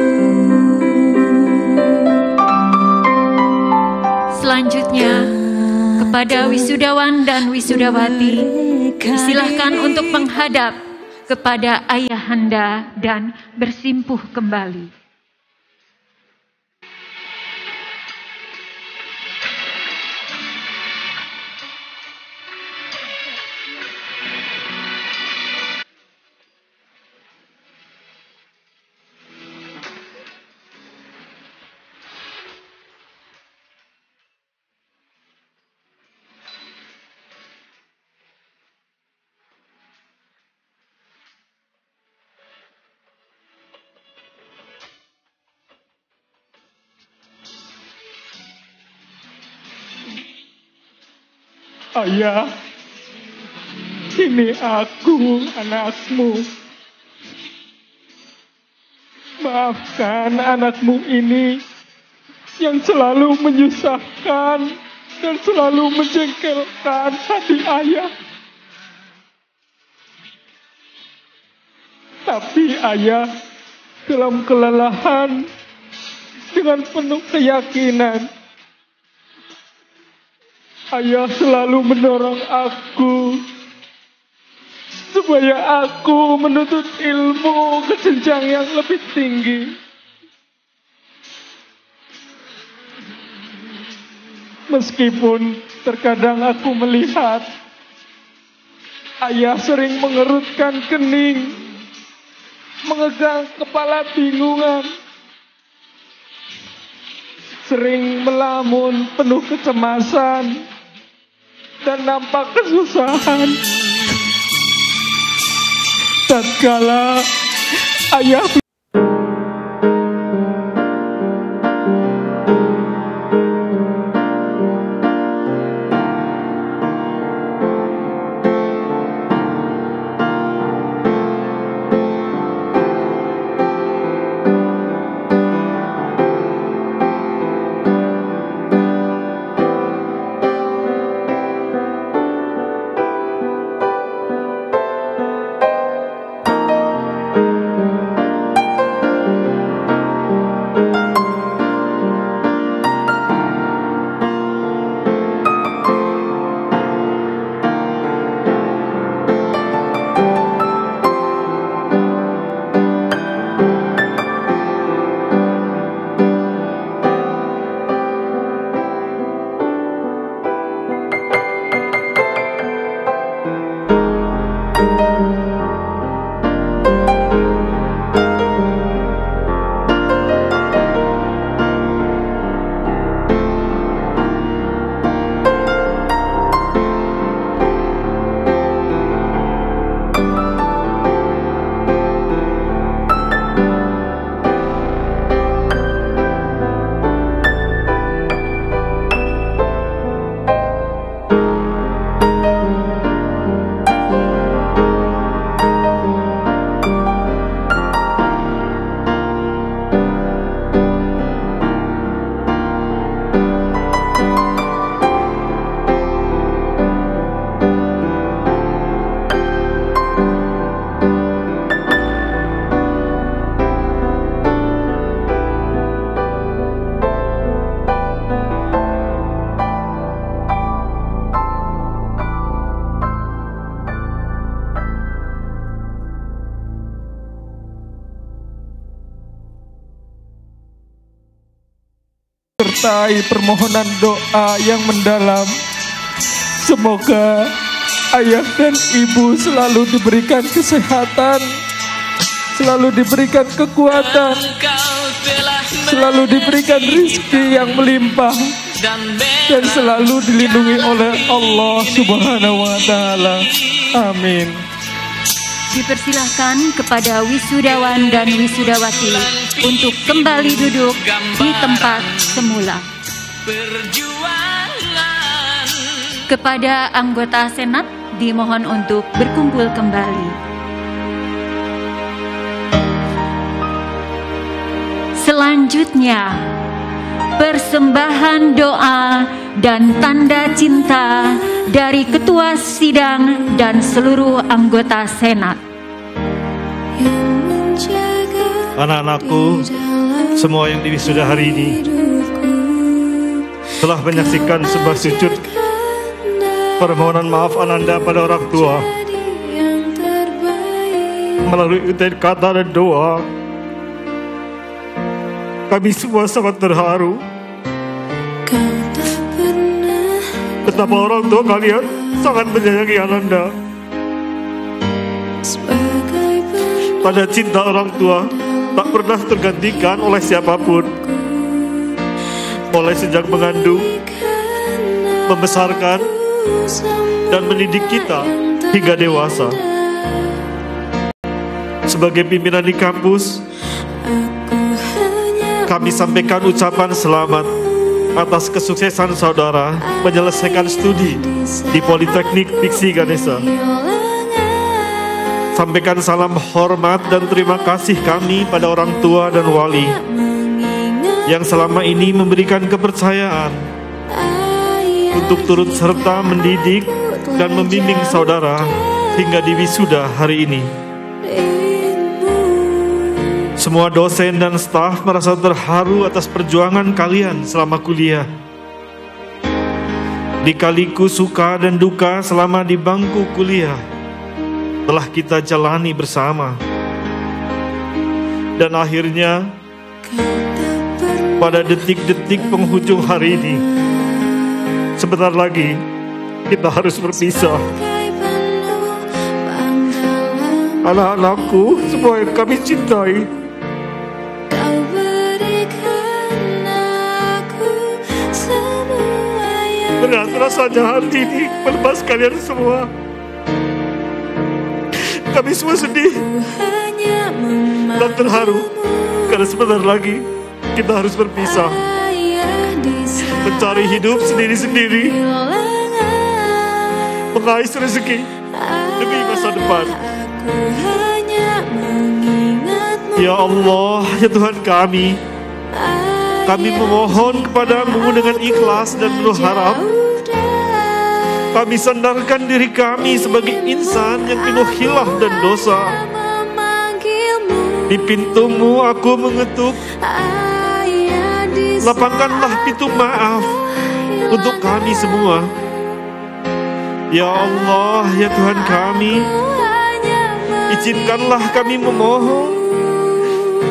Selanjutnya, Kepada wisudawan dan wisudawati, silakan untuk menghadap kepada ayahanda dan bersimpuh kembali. Ayah, ini aku, anakmu. Maafkan anakmu ini yang selalu menyusahkan dan selalu menjengkelkan hati ayah. Tapi ayah dalam kelelahan dengan penuh keyakinan, ayah selalu mendorong aku supaya aku menuntut ilmu ke jenjang yang lebih tinggi. Meskipun terkadang aku melihat ayah sering mengerutkan kening, mengegang kepala bingungan, sering melamun penuh kecemasan, dan nampak kesusahan. Tatkala ayah sertai permohonan doa yang mendalam, semoga ayah dan ibu selalu diberikan kesehatan, selalu diberikan kekuatan, selalu diberikan rezeki yang melimpah, dan selalu dilindungi oleh Allah Subhanahu wa Ta'ala. Amin. Dipersilahkan kepada wisudawan dan wisudawati untuk kembali duduk di tempat semula. Kepada anggota Senat dimohon untuk berkumpul kembali. Selanjutnya, persembahan doa dan tanda cinta dari Ketua Sidang dan seluruh anggota Senat. Anak-anakku, semua yang diwisuda hari ini telah menyaksikan sebuah sujud permohonan maaf Ananda pada orang tua melalui ucapan kata dan doa. Kami semua sangat terharu betapa orang tua kalian sangat menyayangi Ananda. Pada cinta orang tua tak pernah tergantikan oleh siapapun. Mulai sejak mengandung, membesarkan, dan mendidik kita hingga dewasa. Sebagai pimpinan di kampus, kami sampaikan ucapan selamat atas kesuksesan saudara menyelesaikan studi di Politeknik Piksi Ganesha. Sampaikan salam hormat dan terima kasih kami pada orang tua dan wali yang selama ini memberikan kepercayaan untuk turut serta mendidik dan membimbing saudara hingga di wisuda hari ini. Semua dosen dan staf merasa terharu atas perjuangan kalian selama kuliah. Lika-liku suka dan duka selama di bangku kuliah telah kita jalani bersama. Dan akhirnya pada detik-detik penghujung hari ini, sebentar lagi kita harus berpisah. Anak-anakku semua yang kami cintai, berat rasanya hati ini melepas kalian semua. Kami semua sedih dan terharu karena sebentar lagi kita harus berpisah, mencari hidup sendiri-sendiri, mengais rezeki demi masa depan. Ya Allah, ya Tuhan kami memohon kepadamu dengan ikhlas dan penuh harap. Kami sandarkan diri kami sebagai insan yang penuh khilaf dan dosa. Di pintumu aku mengetuk, lapangkanlah pintu maaf untuk kami semua. Ya Allah, ya Tuhan kami, izinkanlah kami memohon,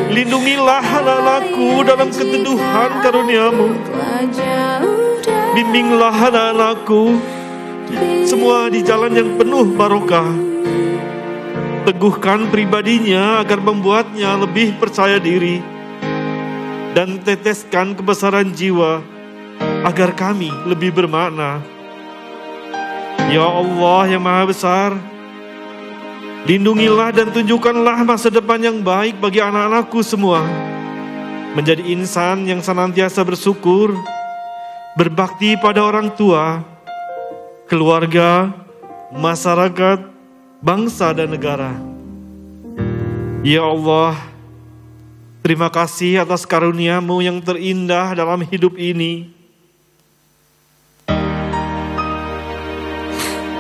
lindungilah anak-anakku dalam keteduhan karunia-Mu. Bimbinglah anak-anakku semua di jalan yang penuh barokah. Teguhkan pribadinya agar membuatnya lebih percaya diri, dan teteskan kebesaran jiwa agar kami lebih bermakna. Ya Allah yang Maha Besar, lindungilah dan tunjukkanlah masa depan yang baik bagi anak-anakku semua, menjadi insan yang senantiasa bersyukur, berbakti pada orang tua, keluarga, masyarakat, bangsa dan negara. Ya Allah, terima kasih atas karunia-Mu yang terindah dalam hidup ini.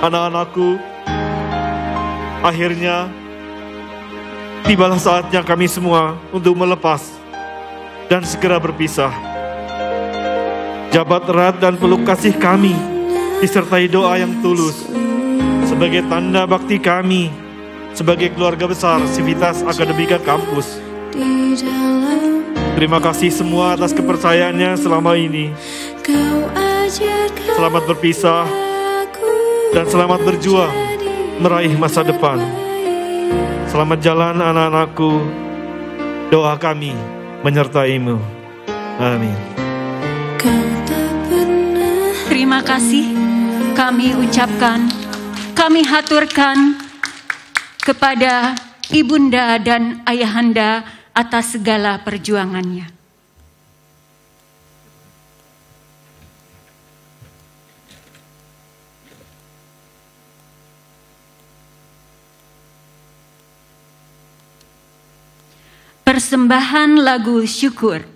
Anak-anakku, akhirnya tibalah saatnya kami semua untuk melepas dan segera berpisah. Jabat erat dan peluk kasih kami disertai doa yang tulus sebagai tanda bakti kami sebagai keluarga besar Civitas Akademika Kampus. Terima kasih semua atas kepercayaannya selama ini. Selamat berpisah dan selamat berjuang meraih masa depan. Selamat jalan anak-anakku. Doa kami menyertai-Mu. Amin. Terima kasih kami ucapkan, kami haturkan kepada Ibunda dan Ayahanda atas segala perjuangannya. Persembahan lagu syukur.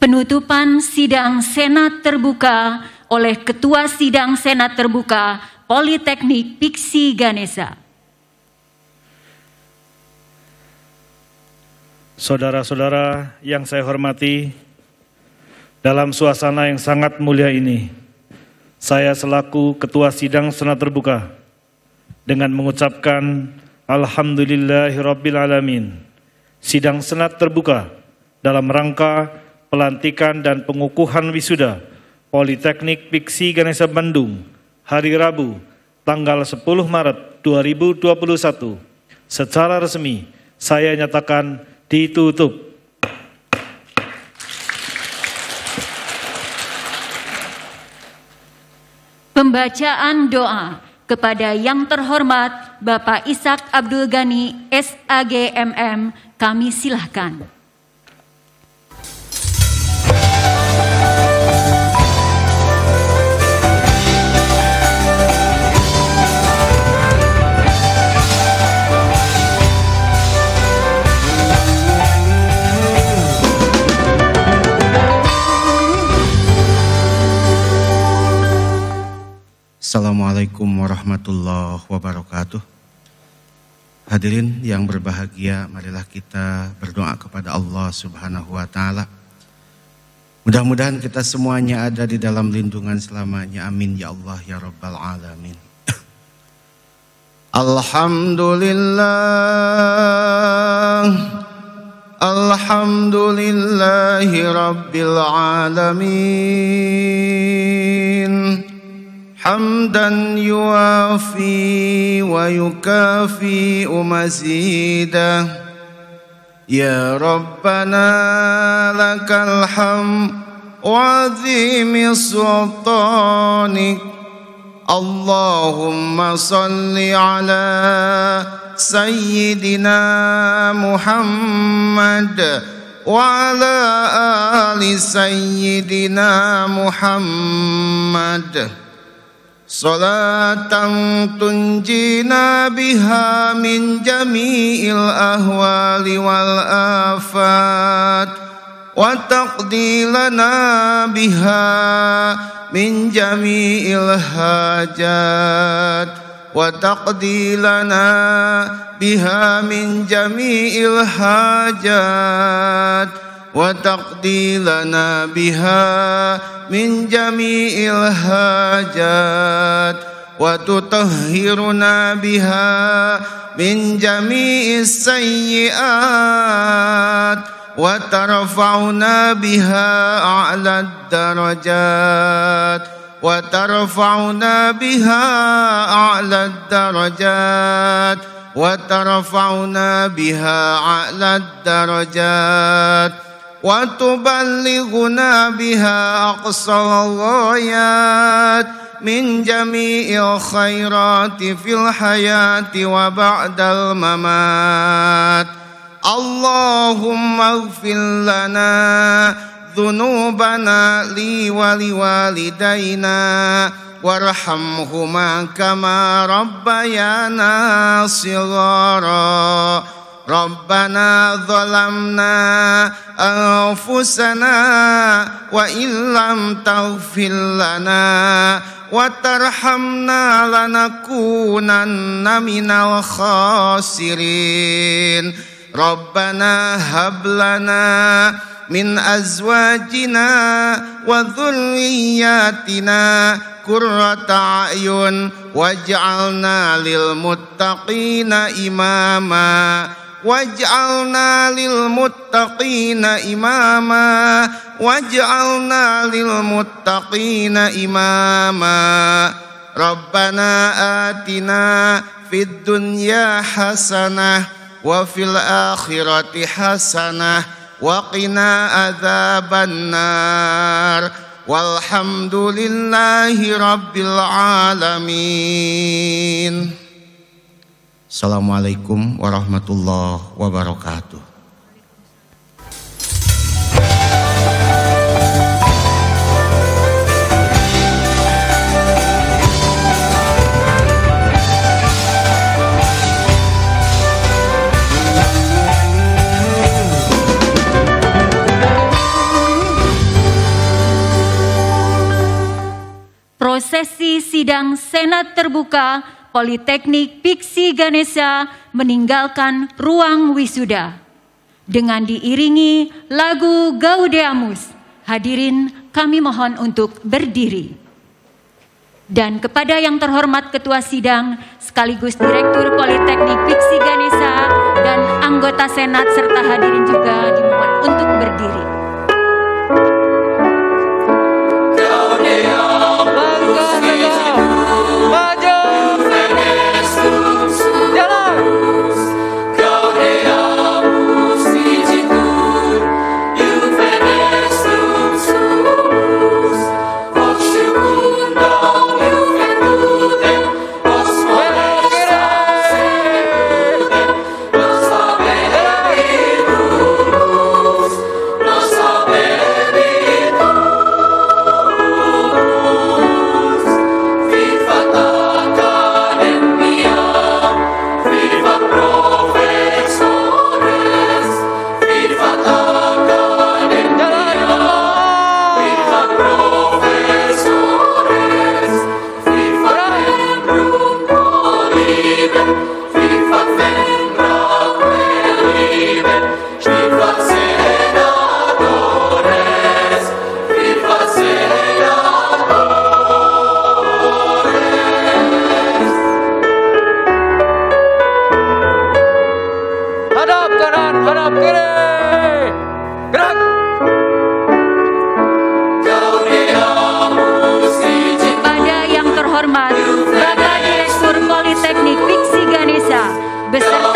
Penutupan sidang Senat Terbuka oleh Ketua Sidang Senat Terbuka Politeknik Piksi Ganesha. Saudara-saudara yang saya hormati, dalam suasana yang sangat mulia ini, saya selaku Ketua Sidang Senat Terbuka dengan mengucapkan Alhamdulillahirabbil alamin. Sidang Senat Terbuka dalam rangka pelantikan dan pengukuhan wisuda Politeknik Piksi Ganesha Bandung hari Rabu tanggal 10 Maret 2021 secara resmi saya nyatakan ditutup. Pembacaan doa kepada yang terhormat Bapak Ishak Abdul Ghani SAG MM kami silahkan. Assalamualaikum warahmatullahi wabarakatuh. Hadirin yang berbahagia, marilah kita berdoa kepada Allah Subhanahu wa Ta'ala. Mudah-mudahan kita semuanya ada di dalam lindungan selamanya. Amin ya Allah ya Rabbal Alamin. Alhamdulillahi Rabbil Alamin. حمدا يوافي ويكافئ مزيدا يا ربنا لك الحمد وعظيم سلطانك اللهم صل على سيدنا محمد وعلى آل سيدنا محمد صلاة تنجينا بها من جميع الأهوال والآفات وتقضي لنا بها من جميع الحاجات وتقضي لنا بها من جميع الحاجات وتقضي لنا بها من جميع الحاجات وتطهرنا بها من جميع السيئات وترفعنا بها أعلى الدرجات وترفعنا بها أعلى الدرجات وترفعنا بها أعلى الدرجات وتبلغنا بها أقصى الغايات من جميع الخيرات في الحياة وبعد الممات اللهم اغفر لنا ذنوبنا لي ولوالدينا وارحمهما كما ربيانا صغارا ربنا ظلمنا أنفسنا وإن لم تغفر لنا وترحمنا لنكونن من الخاسرين ربنا هب لنا من أزواجنا وذرياتنا قرة أعين واجعلنا للمتقين إماما واجعلنا للمتقين إماما واجعلنا للمتقين إماما ربنا آتنا في الدنيا حسنة وفي الآخرة حسنة وقنا عذاب النار والحمد لله رب العالمين. Assalamualaikum warahmatullahi wabarakatuh. prosesi sidang Senat Terbuka Politeknik Piksi Ganesha meninggalkan ruang wisuda. Dengan diiringi lagu Gaudeamus, hadirin kami mohon untuk berdiri. Dan kepada yang terhormat Ketua Sidang sekaligus Direktur Politeknik Piksi Ganesha dan anggota Senat serta hadirin juga dimohon untuk berdiri. Bapak Direktur Politeknik Piksi Ganesha beserta